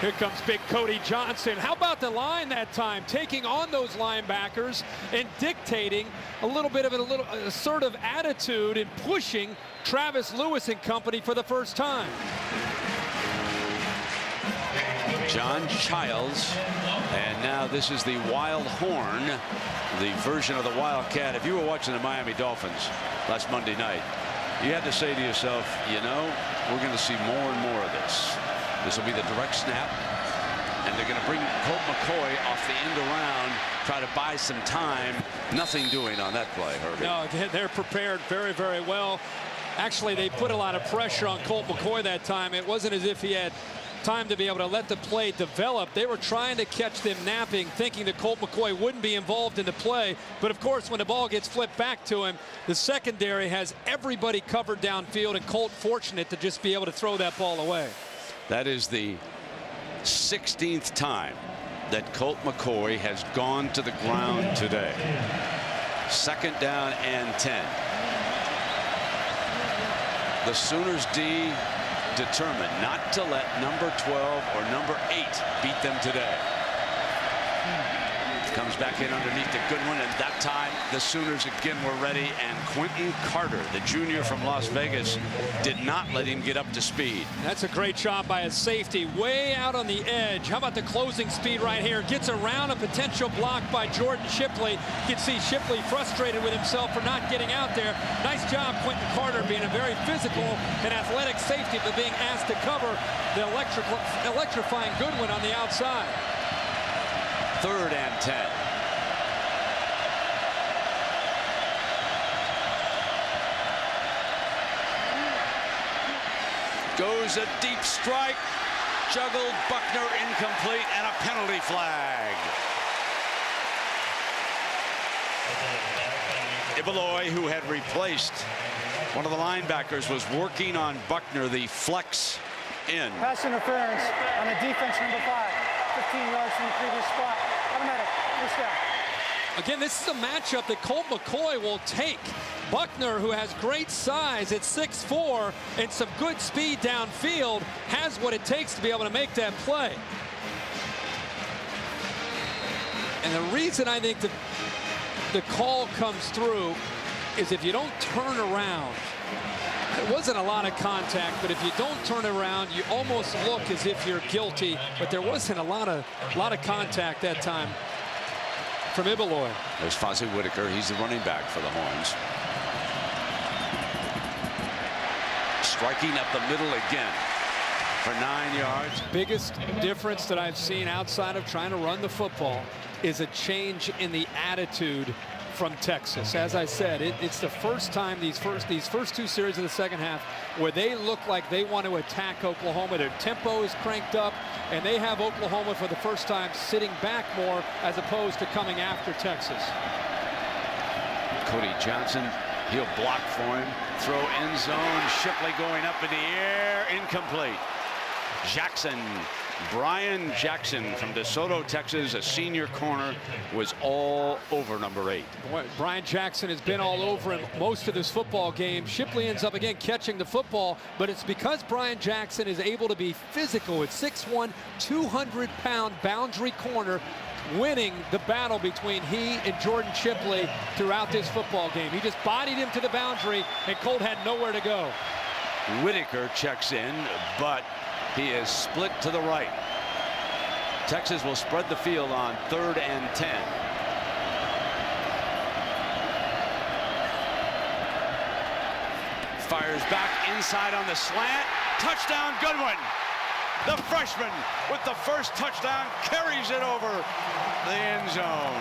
Here comes big Cody Johnson. How about the line that time, taking on those linebackers and dictating a little bit of an assertive attitude and pushing Travis Lewis and company for the first time. John Childs, and now this is the Wild Horn, the version of the Wildcat. If you were watching the Miami Dolphins last Monday night, you had to say to yourself, you know, we're going to see more and more of this. This will be the direct snap, and they're going to bring Colt McCoy off the end around, try to buy some time. Nothing doing on that play, Herbie. No, they're prepared very, very well. Actually, they put a lot of pressure on Colt McCoy that time. It wasn't as if he had time to be able to let the play develop. They were trying to catch them napping, thinking that Colt McCoy wouldn't be involved in the play. But of course, when the ball gets flipped back to him, the secondary has everybody covered downfield, and Colt fortunate to just be able to throw that ball away. That is the 16th time that Colt McCoy has gone to the ground today. 2nd down and 10. The Sooners D determined not to let number 12 or number 8 beat them today. Comes back in underneath the good one, and that time the Sooners again were ready, and Quentin Carter, the junior from Las Vegas, did not let him get up to speed. That's a great job by a safety way out on the edge. How about the closing speed right here? Gets around a potential block by Jordan Shipley. You can see Shipley frustrated with himself for not getting out there. Nice job, Quentin Carter, being a very physical and athletic safety, but being asked to cover the electrifying Goodwin on the outside. 3rd and 10. Goes a deep strike. Juggled, Buckner incomplete, and a penalty flag. Ibeloy, who had replaced one of the linebackers, was working on Buckner, the flex in. Pass interference on a defense number 5. 15 yards from the previous spot. Automatic. First down. Again, this is a matchup that Colt McCoy will take. Buckner, who has great size at 6'4" and some good speed downfield, has what it takes to be able to make that play. And the reason I think the call comes through is if you don't turn around. It wasn't a lot of contact, but if you don't turn around, you almost look as if you're guilty. But there wasn't a lot of contact that time from Ibeloy. There's Fozzie Whitaker. He's the running back for the Horns. Striking up the middle again for 9 yards. Biggest difference that I've seen outside of trying to run the football is a change in the attitude from Texas. As I said, it's the first time these first 2 series of the second half where they look like they want to attack Oklahoma. Their tempo is cranked up, and they have Oklahoma for the first time sitting back more as opposed to coming after Texas. Cody Johnson, he'll block for him. Throw end zone. Shipley going up in the air. Incomplete. Jackson Brian Jackson from DeSoto, Texas, a senior corner, was all over number 8. Boy, Brian Jackson has been all over him most of this football game. Shipley ends up again catching the football, but it's because Brian Jackson is able to be physical at 6'1", 200-pound boundary corner, winning the battle between he and Jordan Shipley throughout this football game. He just bodied him to the boundary, and Colt had nowhere to go. Whitaker checks in, but he is split to the right. Texas will spread the field on 3rd and 10. Fires back inside on the slant. Touchdown, Goodwin. The freshman with the first touchdown carries it over the end zone.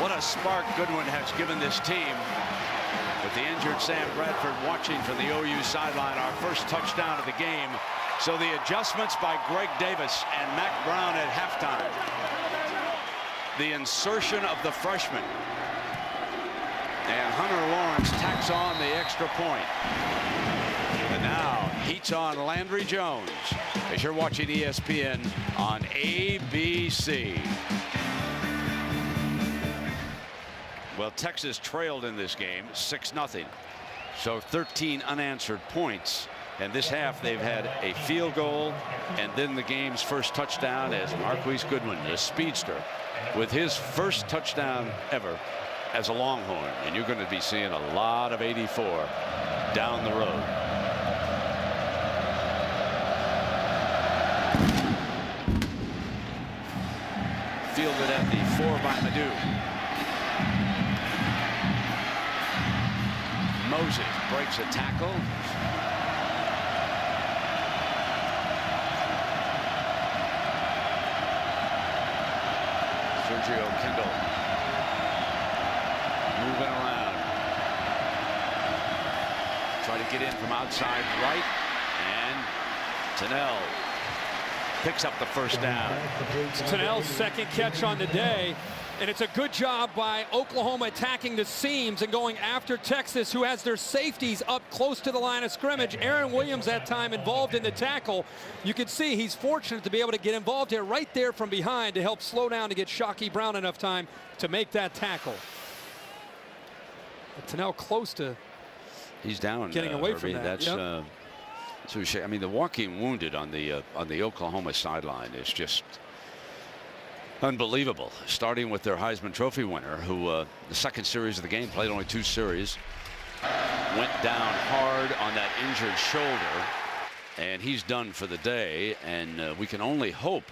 What a spark Goodwin has given this team. With the injured Sam Bradford watching from the OU sideline, our first touchdown of the game. So the adjustments by Greg Davis and Mac Brown at halftime. The insertion of the freshman. And Hunter Lawrence tacks on the extra point. And now heats on Landry Jones as you're watching ESPN on ABC. Well, Texas trailed in this game 6-0. So 13 unanswered points. And this half they've had a field goal and then the game's first touchdown as Marquise Goodwin, a speedster, with his first touchdown ever as a Longhorn. And you're going to be seeing a lot of 84 down the road. Fielded at the 4 by Madu. Moses breaks a tackle. Sergio Kendall moving around. Try to get in from outside right, and Tennell picks up the first down. It's Tennell's second catch on the day. And it's a good job by Oklahoma attacking the seams and going after Texas, who has their safeties up close to the line of scrimmage. Aaron Williams that time involved in the tackle. You can see he's fortunate to be able to get involved here right there from behind to help slow down to get Shockey Brown enough time to make that tackle. But Tennell close to he's down, getting away from that. That's yep. So I mean, the walking wounded on the Oklahoma sideline is just unbelievable, starting with their Heisman Trophy winner, who the second series of the game, played only 2 series, went down hard on that injured shoulder, and he's done for the day, and we can only hope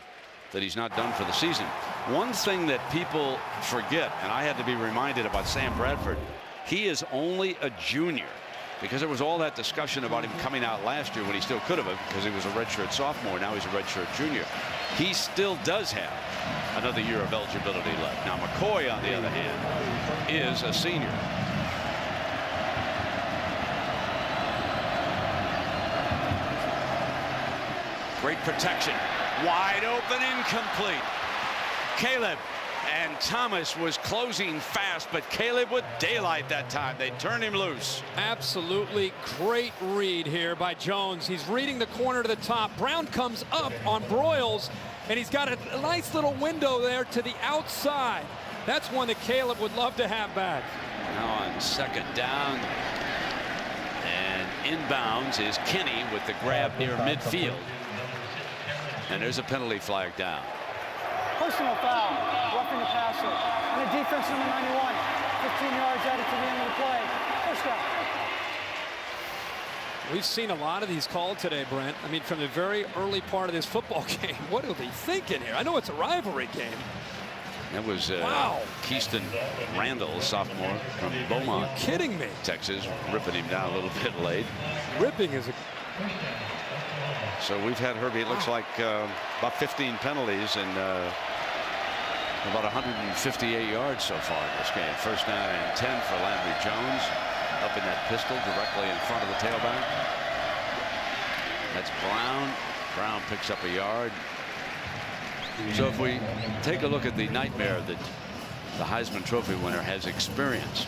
that he's not done for the season. One thing that people forget, and I had to be reminded about Sam Bradford, he is only a junior, because there was all that discussion about him coming out last year when he still could have, because he was a redshirt sophomore. Now he's a redshirt junior. He still does have another year of eligibility left. Now McCoy, on the other hand, is a senior. Great protection. Wide open, incomplete. Caleb and Thomas was closing fast, but Caleb with daylight that time. They turned him loose. Absolutely great read here by Jones. He's reading the corner to the top. Brown comes up on Broyles, and he's got a nice little window there to the outside. That's one that Caleb would love to have back. Now on second down, and inbounds is Kenny with the grab near midfield. And there's a penalty flag down. Personal foul, roughing the passer. And the defense number 91, 15 yards added to the end of the play. First down. We've seen a lot of these called today, Brent. I mean, from the very early part of this football game. What are they thinking here? I know it's a rivalry game. That was Keyston Randall, sophomore from Beaumont. Are you kidding me? Texas, ripping him down a little bit late. Ripping is a... So we've had, Herbie, it looks like about 15 penalties and about 158 yards so far in this game. First down and 10 for Landry Jones, up in that pistol directly in front of the tailback. That's Brown. Brown picks up a yard. So if we take a look at the nightmare that the Heisman Trophy winner has experienced,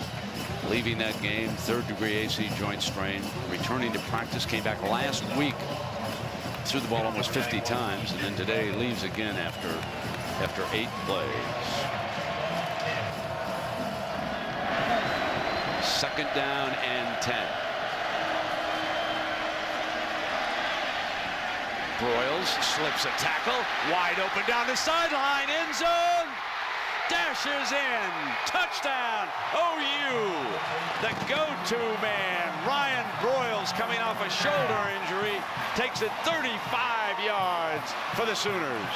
leaving that game, third-degree AC joint strain, returning to practice, came back last week, threw the ball almost 50 times, and then today leaves again after 8 plays. Second down and 10. Broyles slips a tackle, wide open down the sideline, end zone, dashes in, touchdown, OU. The go-to man, Ryan Broyles, coming off a shoulder injury, takes it 35 yards for the Sooners.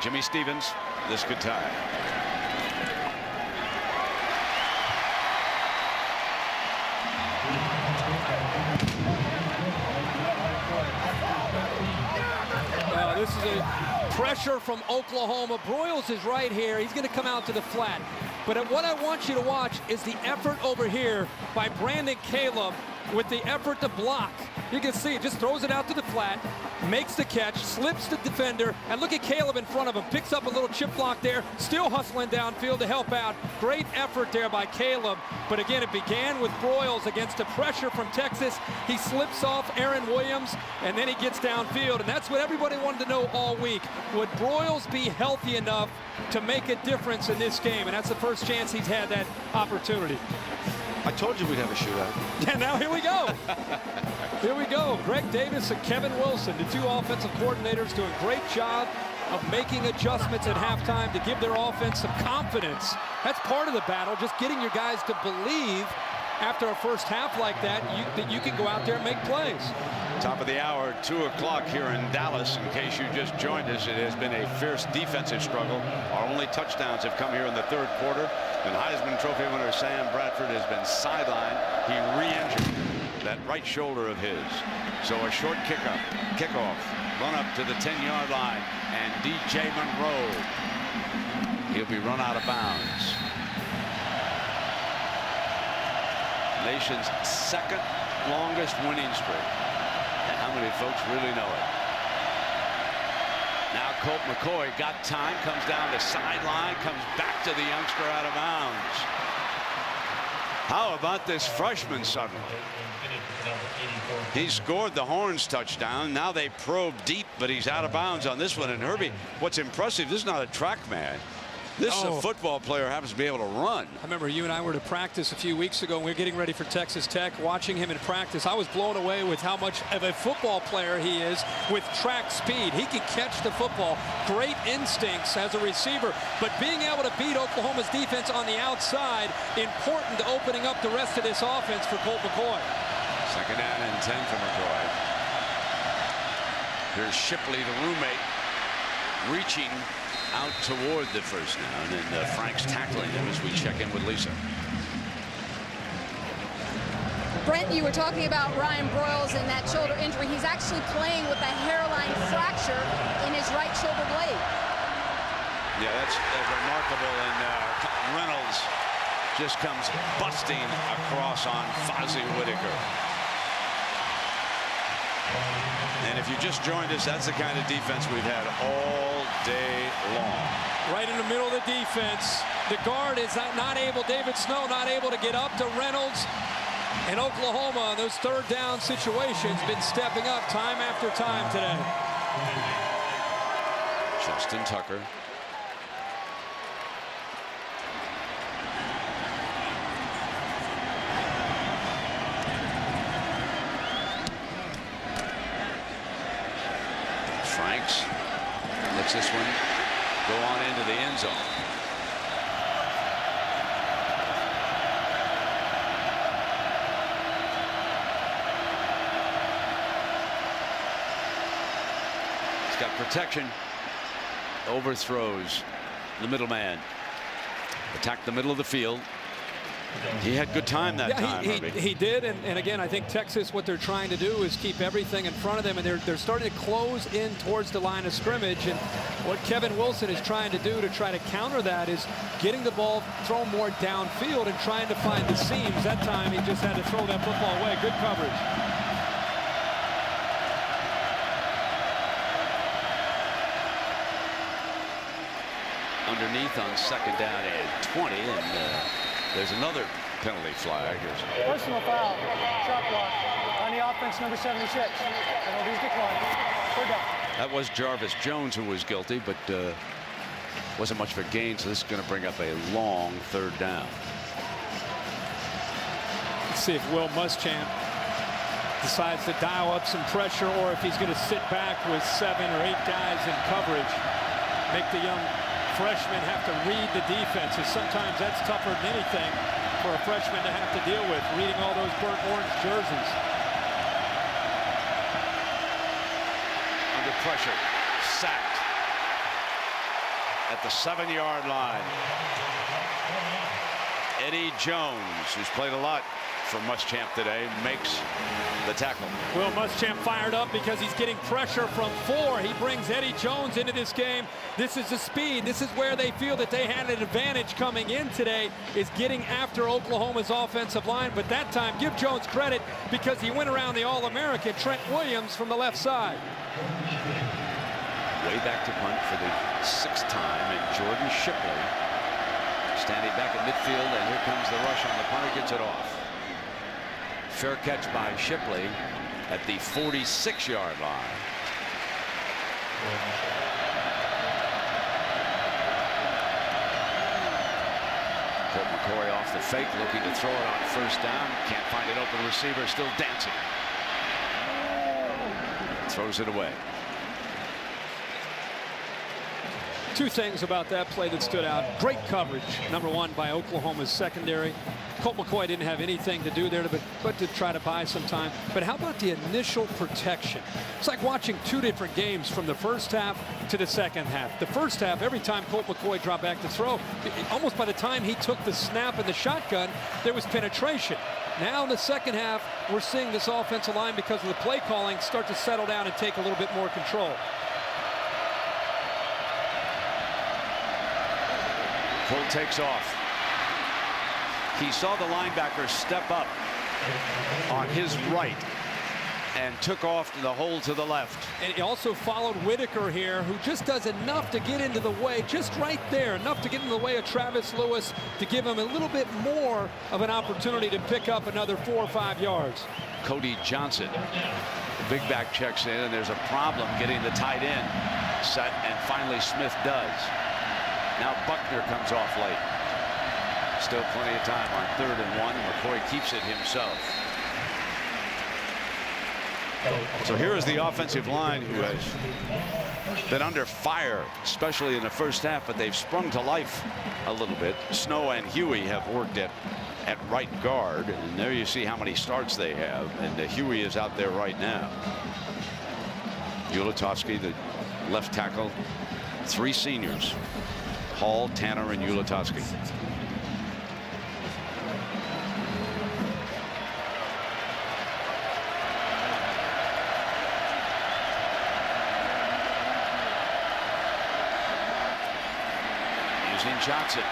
Jimmy Stevens, this could tie. This is a pressure from Oklahoma. Broyles is right here. He's going to come out to the flat. But what I want you to watch is the effort over here by Brandon Caleb with the effort to block. You can see, just throws it out to the flat, makes the catch, slips the defender, and look at Caleb in front of him. Picks up a little chip block there, still hustling downfield to help out. Great effort there by Caleb. But again, it began with Broyles against the pressure from Texas. He slips off Aaron Williams, and then he gets downfield. And that's what everybody wanted to know all week. Would Broyles be healthy enough to make a difference in this game? And that's the first chance he's had that opportunity. I told you we'd have a shootout. And now here we go. Here we go. Greg Davis and Kevin Wilson, the two offensive coordinators, doing a great job of making adjustments at halftime to give their offense some confidence. That's part of the battle, just getting your guys to believe after a first half like that you can go out there and make plays. Top of the hour, 2 o'clock here in Dallas. In case you just joined us, it has been a fierce defensive struggle. Our only touchdowns have come here in the third quarter. And Heisman Trophy winner Sam Bradford has been sidelined. He re-injured that right shoulder of his. So a short kickoff, run up to the 10-yard line, and DJ Monroe, he'll be run out of bounds. Nation's second longest winning streak. And how many folks really know it? Now Colt McCoy got time, comes down the sideline, comes back to the youngster out of bounds. How about this freshman suddenly? He scored the Horns touchdown. Now they probe deep, but he's out of bounds on this one. And Herbie, what's impressive, this is not a track man. This is a football player who happens to be able to run. I remember you and I were to practice a few weeks ago, and we were getting ready for Texas Tech, watching him in practice. I was blown away with how much of a football player he is with track speed. He can catch the football. Great instincts as a receiver, but being able to beat Oklahoma's defense on the outside, important to opening up the rest of this offense for Colt McCoy. Second down and 10 for McCoy. Here's Shipley, the roommate, reaching out toward the first down, and Frank's tackling him as we check in with Lisa. Brent, you were talking about Ryan Broyles and that shoulder injury. He's actually playing with a hairline fracture in his right shoulder blade. Yeah, that's remarkable, and Reynolds just comes busting across on Fozzie Whitaker. And if you just joined us, that's the kind of defense we've had all day long. Right in the middle of the defense. The guard is not able, David Snow not able to get up to Reynolds. And Oklahoma, in those third down situations, been stepping up time after time today. Justin Tucker. Franks lets this one go on into the end zone. He's got protection, overthrows the middleman. Attack the middle of the field. He had good time that time. He did, and again, I think Texas, what they're trying to do is keep everything in front of them, and they're starting to close in towards the line of scrimmage. And what Kevin Wilson is trying to do to try to counter that is getting the ball thrown more downfield and trying to find the seams. That time he just had to throw that football away. Good coverage. Underneath on 2nd down and 20, and there's another penalty flag. Personal foul, shot block on the offense, number 76. Penalties declined. 3rd down. That was Jarvis Jones who was guilty, but wasn't much of a gain, so this is going to bring up a long 3rd down. Let's see if Will Muschamp decides to dial up some pressure, or if he's going to sit back with 7 or 8 guys in coverage, make the young freshmen have to read the defenses. Sometimes that's tougher than anything for a freshman to have to deal with, reading all those burnt orange jerseys. Under pressure, sacked at the 7-yard line. Eddie Jones, who's played a lot for Muschamp today, makes the tackle. Will Muschamp fired up because he's getting pressure from 4. He brings Eddie Jones into this game. This is the speed. This is where they feel that they had an advantage coming in today, is getting after Oklahoma's offensive line. But that time, give Jones credit because he went around the All-American Trent Williams from the left side. Way back to punt for the 6th time, and Jordan Shipley standing back at midfield, and here comes the rush on the punter, gets it off. Fair catch by Shipley at the 46-yard line. Colt McCoy off the fake, looking to throw it on 1st down. Can't find an open receiver, still dancing. Throws it away. 2 things about that play that stood out. Great coverage, number 1, by Oklahoma's secondary. Colt McCoy didn't have anything to do there but to try to buy some time. But how about the initial protection? It's like watching 2 different games from the 1st half to the 2nd half. The 1st half, every time Colt McCoy dropped back to throw, almost by the time he took the snap in the shotgun, there was penetration. Now in the 2nd half, we're seeing this offensive line, because of the play calling, start to settle down and take a little bit more control. Colt takes off. He saw the linebacker step up on his right and took off to the hole to the left. And he also followed Whitaker here, who just does enough to get into the way, just right there, enough to get into the way of Travis Lewis to give him a little bit more of an opportunity to pick up another 4 or 5 yards. Cody Johnson, the big back, checks in, and there's a problem getting the tight end set, and finally Smith does. Now Buckner comes off late. Still plenty of time on 3rd and 1. McCoy keeps it himself. So here is the offensive line, who has been under fire, especially in the 1st half, but they've sprung to life a little bit. Snow and Huey have worked at right guard, and there you see how many starts they have, and Huey is out there right now. Ulatowski, the left tackle, 3 seniors, Hall, Tanner, and Ulatowski. Johnson.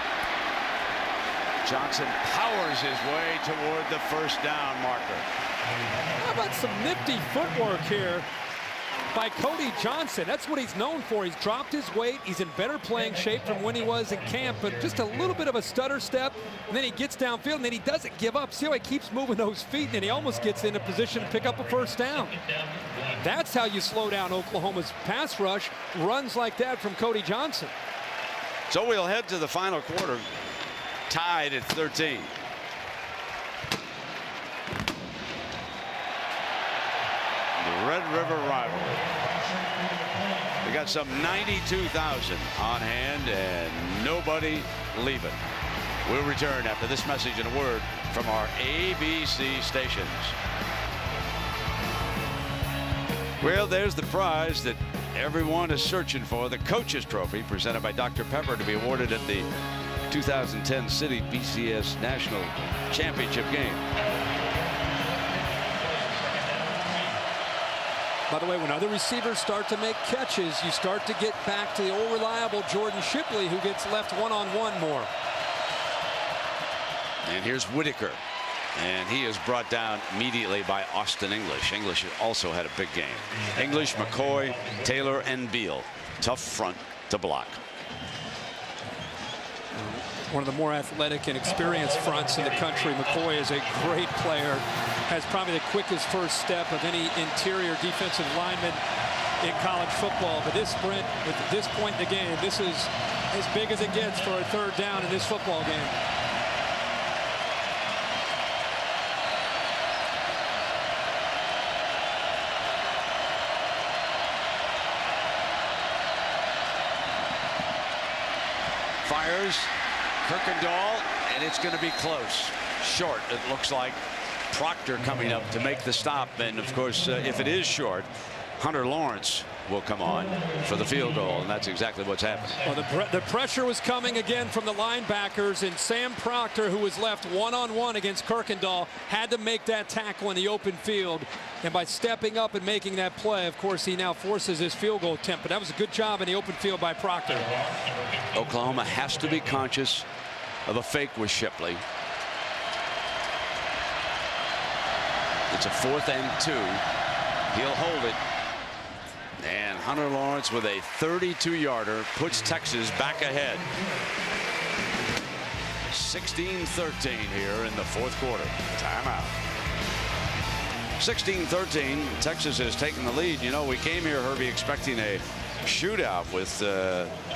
Johnson powers his way toward the 1st down marker. How about some nifty footwork here by Cody Johnson? That's what he's known for. He's dropped his weight. He's in better playing shape from when he was in camp, but just a little bit of a stutter step, and then he gets downfield, and then he doesn't give up. See how he keeps moving those feet, and then he almost gets in a position to pick up a 1st down. That's how you slow down Oklahoma's pass rush, runs like that from Cody Johnson. So we'll head to the final quarter, tied at 13. The Red River rivalry. We got some 92,000 on hand and nobody leaving. We'll return after this message and a word from our ABC stations. Well, there's the prize that everyone is searching for, the Coach's Trophy, presented by Dr. Pepper, to be awarded at the 2010 City BCS National Championship game. By the way, when other receivers start to make catches, you start to get back to the old reliable Jordan Shipley, who gets left one-on-one more. And here's Whitaker. And he is brought down immediately by Austin English. English also had a big game. English, McCoy, Taylor, and Beal. Tough front to block. One of the more athletic and experienced fronts in the country. McCoy is a great player. Has probably the quickest first step of any interior defensive lineman in college football. But this sprint, at this point in the game, this is as big as it gets for a third down in this football game. Fires, Kirkendall, and it's going to be close. Short, it looks like. Proctor coming up to make the stop, and of course, if it is short, Hunter Lawrence will come on for the field goal, and that's exactly what's happening. Well, the pressure was coming again from the linebackers, and Sam Proctor, who was left one-on-one against Kirkendall, had to make that tackle in the open field. And by stepping up and making that play, of course, he now forces his field goal attempt. But that was a good job in the open field by Proctor. Oklahoma has to be conscious of a fake with Shipley. It's a 4th and 2. He'll hold it. And Hunter Lawrence with a 32-yarder puts Texas back ahead. 16-13 here in the 4th quarter. Timeout. 16-13. Texas has taken the lead. You know, we came here, Herbie, expecting a shootout with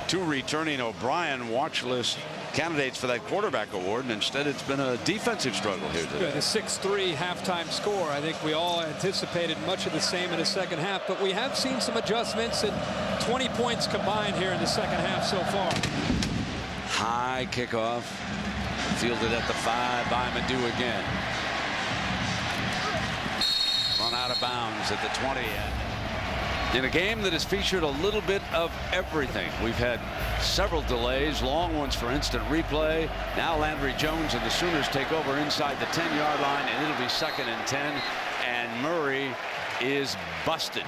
2 returning O'Brien watch list candidates for that quarterback award, and instead it's been a defensive struggle here today. The 6-3 halftime score. I think we all anticipated much of the same in the second half, but we have seen some adjustments, and 20 points combined here in the second half so far. High kickoff, fielded at the 5 by Madu again. Run out of bounds at the 20. In a game that has featured a little bit of everything. We've had several delays, long ones for instant replay. Now Landry Jones and the Sooners take over inside the 10-yard line, and it'll be 2nd and 10. And Murray is busted.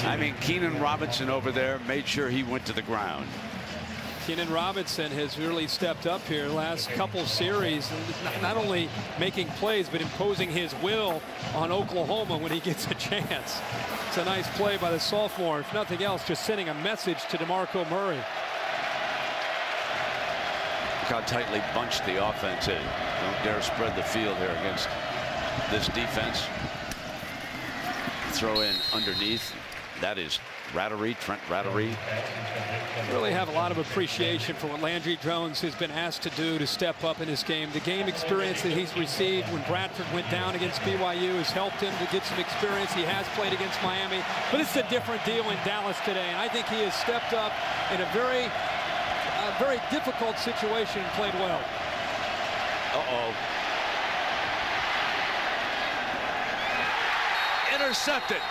I mean, Keenan Robinson over there made sure he went to the ground. Keenan Robinson has really stepped up here last couple series, not only making plays but imposing his will on Oklahoma when he gets a chance. It's a nice play by the sophomore. If nothing else, just sending a message to DeMarco Murray. Look how tightly bunched the offense is. Don't dare spread the field here against this defense. Throw in underneath. That is Rattery, Trent Rattery. Really have a lot of appreciation for what Landry Jones has been asked to do to step up in this game. The game experience that he's received when Bradford went down against BYU has helped him to get some experience. He has played against Miami, but it's a different deal in Dallas today. And I think he has stepped up in a very difficult situation and played well. Uh-oh. Intercepted.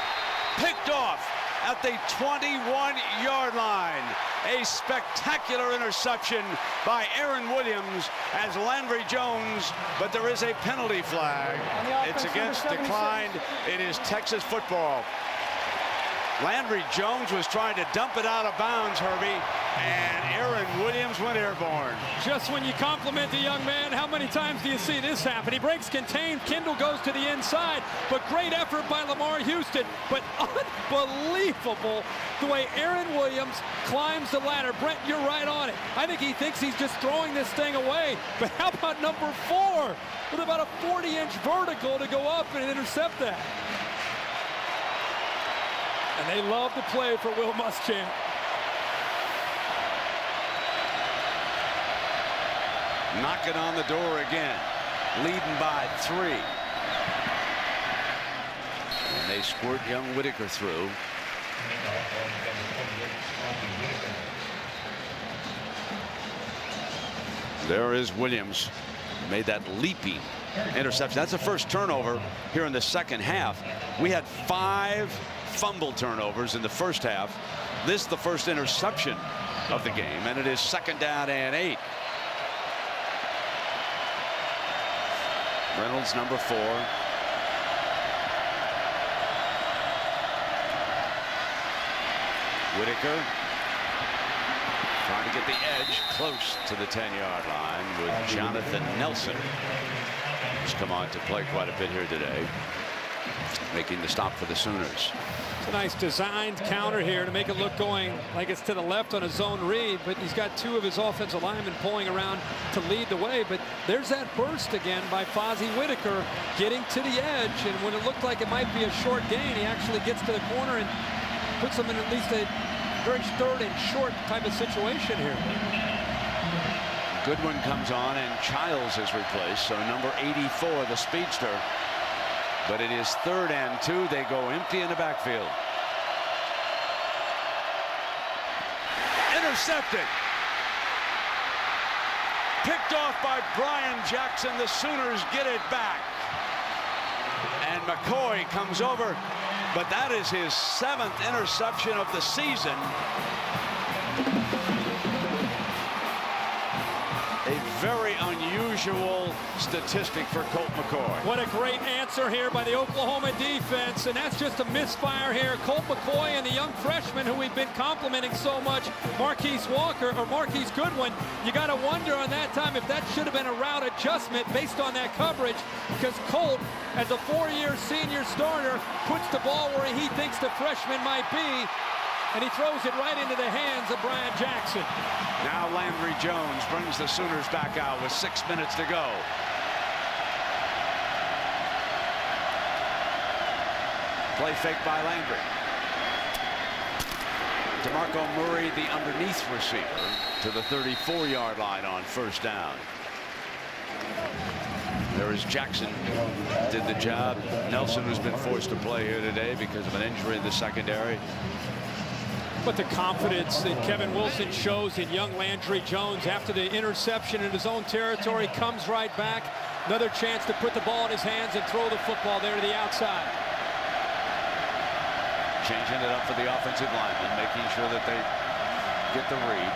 Picked off at the 21-yard line. A spectacular interception by Aaron Williams as Landry Jones, but there is a penalty flag. It's against declined. It is Texas football. Landry Jones was trying to dump it out of bounds, Herbie, and Aaron Williams went airborne. Just when you compliment the young man, how many times do you see this happen? He breaks contained, Kendall goes to the inside, but great effort by Lamar Houston, but unbelievable the way Aaron Williams climbs the ladder. Brent, you're right on it. I think he thinks he's just throwing this thing away, but how about number 4 with about a 40-inch vertical to go up and intercept that? And they love to play for Will Muschamp. Knocking on the door again, leading by 3. And they squirt young Whitaker through. There is Williams, made that leaping interception. That's the first turnover here in the second half. We had 5 fumble turnovers in the first half. This is the first interception of the game, and it is 2nd down and 8. Reynolds, number 4. Whitaker trying to get the edge close to the 10-yard line with Jonathan Nelson, who's come on to play quite a bit here today, making the stop for the Sooners. It's a nice designed counter here to make it look going like it's to the left on a zone read, but he's got 2 of his offensive linemen pulling around to lead the way. But there's that burst again by Fozzie Whitaker getting to the edge, and when it looked like it might be a short gain, he actually gets to the corner and puts them in at least a very third and short type of situation here. Goodwin comes on and Childs is replaced, so number 84, the speedster. But it is 3rd and 2. They go empty in the backfield. Intercepted. Picked off by Brian Jackson. The Sooners get it back. And McCoy comes over, but that is his 7th interception of the season. A very unusual statistic for Colt McCoy. What a great answer here by the Oklahoma defense, and that's just a misfire here. Colt McCoy and the young freshman who we've been complimenting so much, Marquise Goodwin. You got to wonder on that time if that should have been a route adjustment based on that coverage, because Colt, as a 4-year senior starter, puts the ball where he thinks the freshman might be, and he throws it right into the hands of Brian Jackson. Now Landry Jones brings the Sooners back out with 6 minutes to go. Play fake by Landry. DeMarco Murray, the underneath receiver, to the 34-yard line on 1st down. There is Jackson, did the job. Nelson has been forced to play here today because of an injury in the secondary. But the confidence that Kevin Wilson shows in young Landry Jones after the interception in his own territory, comes right back. Another chance to put the ball in his hands and throw the football there to the outside. Changing it up for the offensive lineman, making sure that they get the read.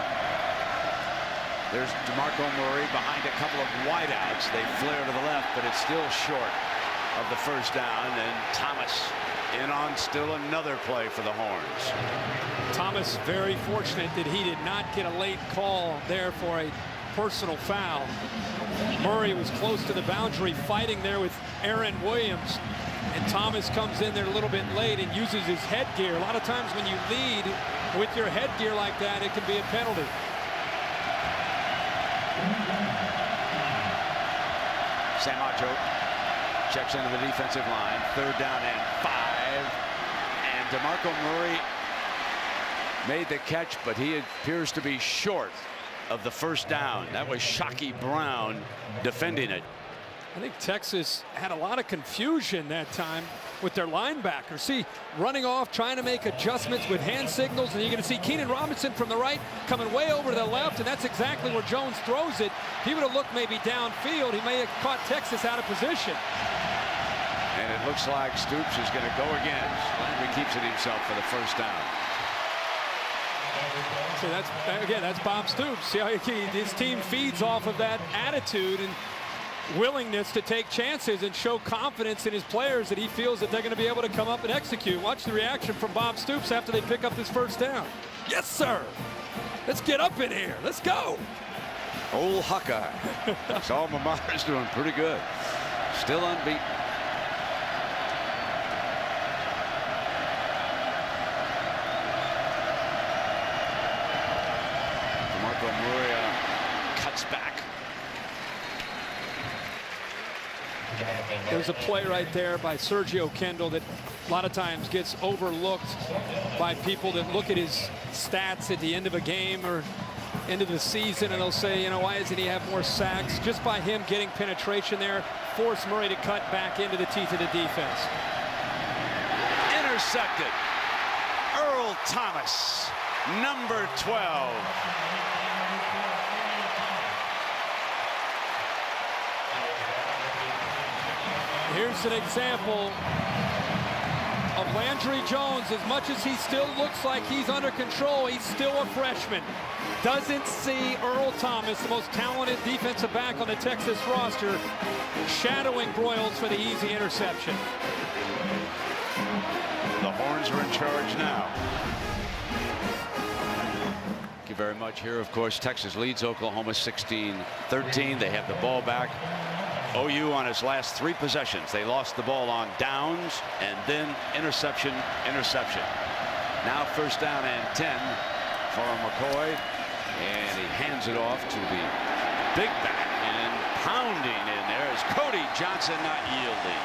There's DeMarco Murray behind a couple of wideouts. They flare to the left, but it's still short of the 1st down. And Thomas in on still another play for the Horns. Thomas very fortunate that he did not get a late call there for a personal foul. Murray was close to the boundary fighting there with Aaron Williams, and Thomas comes in there a little bit late and uses his headgear. A lot of times when you lead with your headgear like that, it can be a penalty. Samacho checks into the defensive line. 3rd down and 5. And DeMarco Murray made the catch, but he appears to be short of the 1st down. That was Shockey Brown defending it. I think Texas had a lot of confusion that time with their linebackers. See, running off, trying to make adjustments with hand signals, and you're going to see Keenan Robinson from the right coming way over to the left, and that's exactly where Jones throws it. If he would have looked maybe downfield, he may have caught Texas out of position. And it looks like Stoops is going to go again. Landry keeps it himself for the 1st down. So that's Bob Stoops. See how his team feeds off of that attitude and willingness to take chances and show confidence in his players that he feels that they're going to be able to come up and execute. Watch the reaction from Bob Stoops after they pick up this 1st down. Yes, sir. Let's get up in here. Let's go. Old Hawkeye. His alma mater's doing pretty good. Still unbeaten. DeMarco Murray cuts back. There's a play right there by Sergio Kendall that a lot of times gets overlooked by people that look at his stats at the end of a game or end of the season, and they'll say, you know, why doesn't he have more sacks? Just by him getting penetration there, forced Murray to cut back into the teeth of the defense. Intercepted. Earl Thomas, number 12. Here's an example of Landry Jones, as much as he still looks like he's under control, he's still a freshman. Doesn't see Earl Thomas, the most talented defensive back on the Texas roster, shadowing Broyles for the easy interception. The Horns are in charge now. Thank you very much. Here, of course, Texas leads Oklahoma 16-13. They have the ball back. OU on his last 3 possessions. They lost the ball on downs and then interception. Now first down and 10 for McCoy. And he hands it off to the big back, and pounding in there is Cody Johnson, not yielding.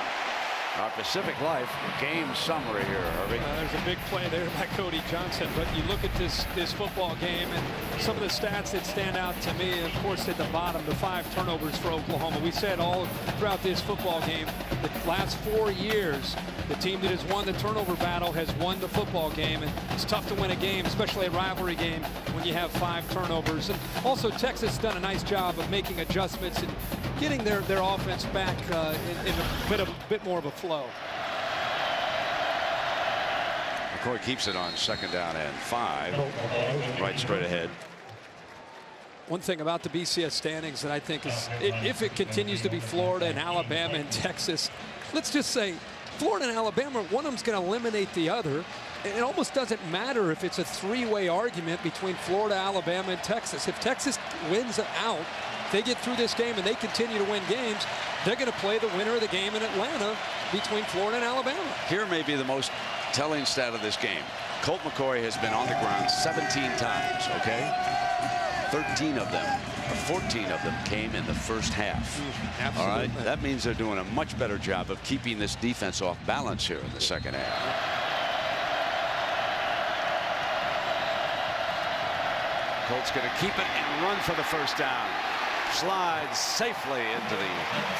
Our Pacific Life game summary here, Harvey. There's a big play there by Cody Johnson, but you look at this football game and some of the stats that stand out to me, of course, at the bottom, the 5 turnovers for Oklahoma. We said all throughout this football game, the last 4 years, the team that has won the turnover battle has won the football game, and it's tough to win a game, especially a rivalry game, when you have 5 turnovers. And also, Texas has done a nice job of making adjustments and getting their offense back in a bit more of a flow. McCoy keeps it on second down and 5, right straight ahead. One thing about the BCS standings that I think is, if it continues to be Florida and Alabama and Texas, let's just say Florida and Alabama, one of them's going to eliminate the other. It almost doesn't matter if it's a 3-way argument between Florida, Alabama, and Texas. If Texas wins out, they get through this game and they continue to win games, they're going to play the winner of the game in Atlanta between Florida and Alabama. Here may be the most telling stat of this game. Colt McCoy has been on the ground 17 times, okay? 13 of them, or 14 of them came in the first half. Absolutely. All right, that means they're doing a much better job of keeping this defense off balance here in the second half. Colt's going to keep it and run for the first down. Slides safely into the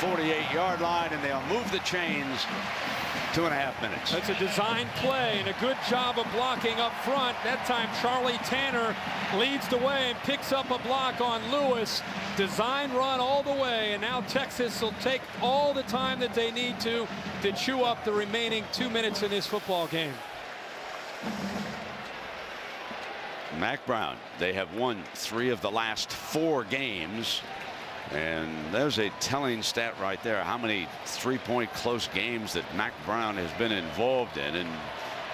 48-yard line, and they'll move the chains. 2.5 minutes. That's a design play and a good job of blocking up front. That time Charlie Tanner leads the way and picks up a block on Lewis. Design run all the way, and now Texas will take all the time that they need to chew up the remaining 2 minutes in this football game. Mack Brown, they have won 3 of the last 4 games. And there's a telling stat right there, how many 3-point close games that Mack Brown has been involved in, and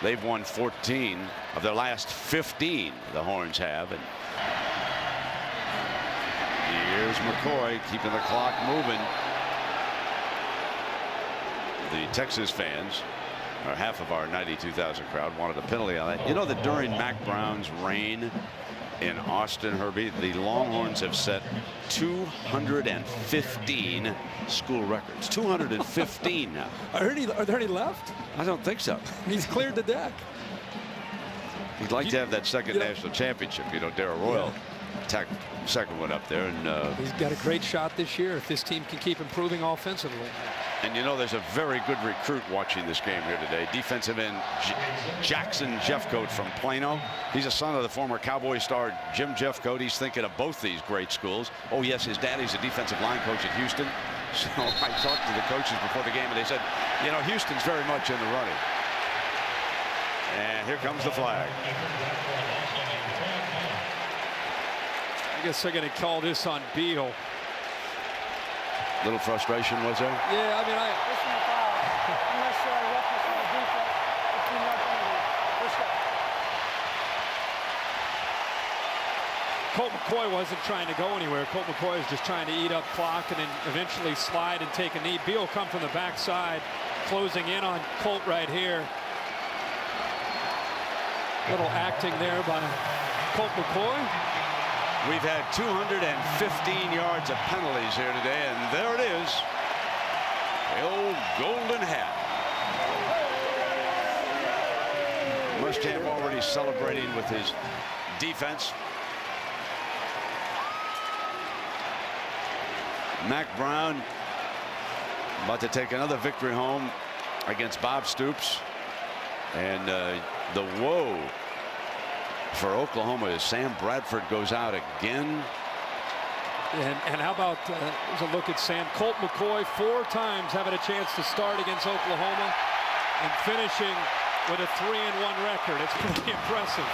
they've won 14 of their last 15, the Horns have. And here's McCoy keeping the clock moving. The Texas fans, or half of our 92,000 crowd, wanted a penalty on that. You know that during Mack Brown's reign in Austin, Herbie, the Longhorns have set 215 school records. 215 now. Are there any left? I don't think so. He's cleared the deck. He'd like to have that second national championship. You know, Darrell Royal tacked the second one up there. And he's got a great shot this year if this team can keep improving offensively. And you know, there's a very good recruit watching this game here today. Defensive end Jackson Jeffcoat from Plano. He's a son of the former Cowboy star Jim Jeffcoat. He's thinking of both these great schools. Oh, yes, his daddy's a defensive line coach at Houston. So I talked to the coaches before the game, and they said, you know, Houston's very much in the running. And here comes the flag. I guess they're going to call this on Beal. Little frustration, was there? Yeah, I mean, Colt McCoy wasn't trying to go anywhere. Colt McCoy was just trying to eat up clock and then eventually slide and take a knee. Beal come from the backside, closing in on Colt right here. Little acting there by Colt McCoy. We've had 215 yards of penalties here today, and there it is. The old golden hat. Muschamp already celebrating with his defense. Mack Brown about to take another victory home against Bob Stoops. And the woe for Oklahoma is Sam Bradford goes out again. And how about a look at Sam? Colt McCoy 4 times having a chance to start against Oklahoma and finishing with a 3-1 record. It's pretty impressive.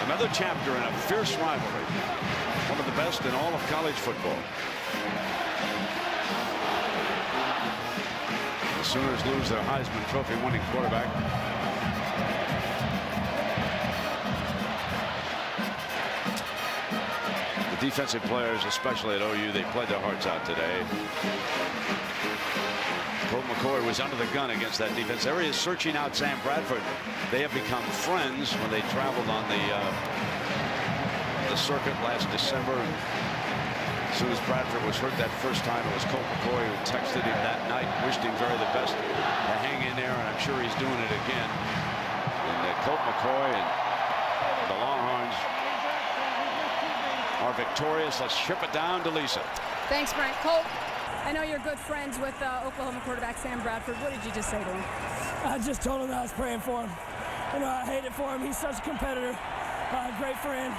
Another chapter in a fierce rivalry. One of the best in all of college football. The Sooners lose their Heisman Trophy winning quarterback. The defensive players, especially at OU, they played their hearts out today. Colt McCoy was under the gun against that defense. There he is searching out Sam Bradford. They have become friends when they traveled on the circuit last December. As soon as Bradford was hurt that first time, it was Colt McCoy who texted him that night, wished him very the best to hang in there, and I'm sure he's doing it again. And Colt McCoy and the Longhorns are victorious. Let's ship it down to Lisa. Thanks, Brent. Colt, I know you're good friends with Oklahoma quarterback Sam Bradford. What did you just say to him? I just told him I was praying for him. You know, I hate it for him. He's such a competitor, great friend.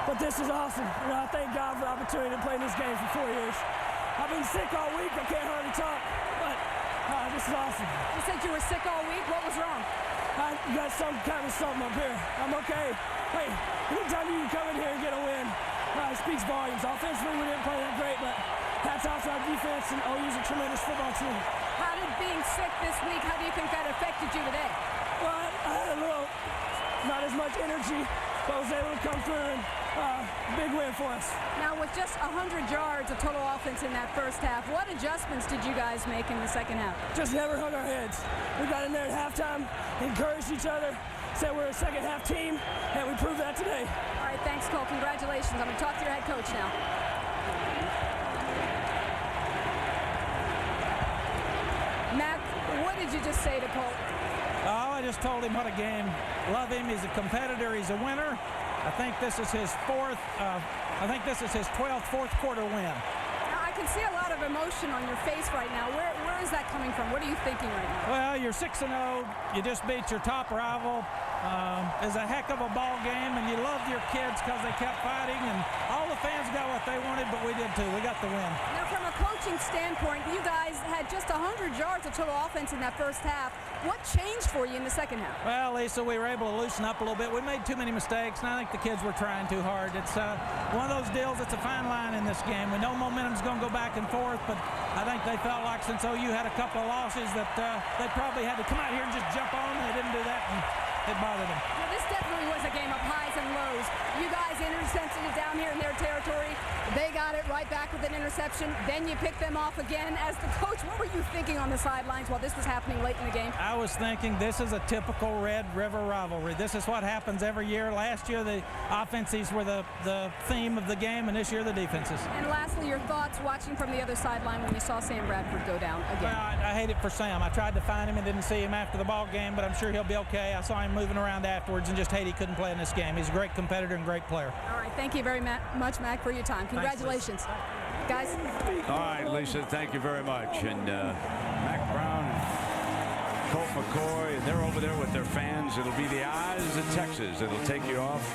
But this is awesome. You know, I thank God for the opportunity to play in this game for 4 years. I've been sick all week. I can't hardly talk, but this is awesome. You said you were sick all week. What was wrong? I got some kind of something up here. I'm okay. Hey, anytime you can come in here and get a win, it speaks volumes. Offensively, we didn't play that great, but hats off to our defense, and OU's a tremendous football team. How did being sick this week, how do you think that affected you today? Well, I had a little, not as much energy, but was able to come through and big win for us. Now, with just 100 yards of total offense in that first half, what adjustments did you guys make in the second half? Just never hung our heads. We got in there at halftime, encouraged each other, said we're a second half team, and we proved that today. All right, thanks, Cole. Congratulations. I'm going to talk to your head coach now. Matt, what did you just say to Colt? Oh, I just told him what a game. Love him. He's a competitor. He's a winner. I think this is his 12th fourth quarter win. Now, I can see a lot of emotion on your face right now. Where is that coming from? What are you thinking right now? Well, you're 6-0. You just beat your top rival. It's a heck of a ball game, and you loved your kids because they kept fighting, and all the fans got what they wanted, but we did too. We got the win. Now, from a coaching standpoint, you guys had just 100 yards of total offense in that first half. What changed for you in the second half? Well, Lisa, we were able to loosen up a little bit. We made too many mistakes, and I think the kids were trying too hard. It's one of those deals. It's a fine line in this game. We know momentum's going to go back and forth, but I think they felt like since OU had a couple of losses that they probably had to come out here and just jump on, and they didn't do that, and it bothered them. Well, this definitely was a game of highs and lows. You guys intercepted it down here in their territory. They got it right back with an interception. Then you picked them off again. As the coach, what were you thinking on the sidelines while this was happening late in the game? I was thinking this is a typical Red River rivalry. This is what happens every year. Last year, the offenses were the theme of the game, and this year, the defenses. And lastly, your thoughts watching from the other sideline when you saw Sam Bradford go down again? Well, I hate it for Sam. I tried to find him and didn't see him after the ball game, but I'm sure he'll be okay. I saw him moving around afterwards and just hate he couldn't play in this game. He's a great competitor and great player. All right, thank you very much, Mac, for your time. Congratulations. Thanks, guys. All right, Lisa, thank you very much. And Mac Brown and Colt McCoy, they're over there with their fans. It'll be the eyes of Texas that'll take you off.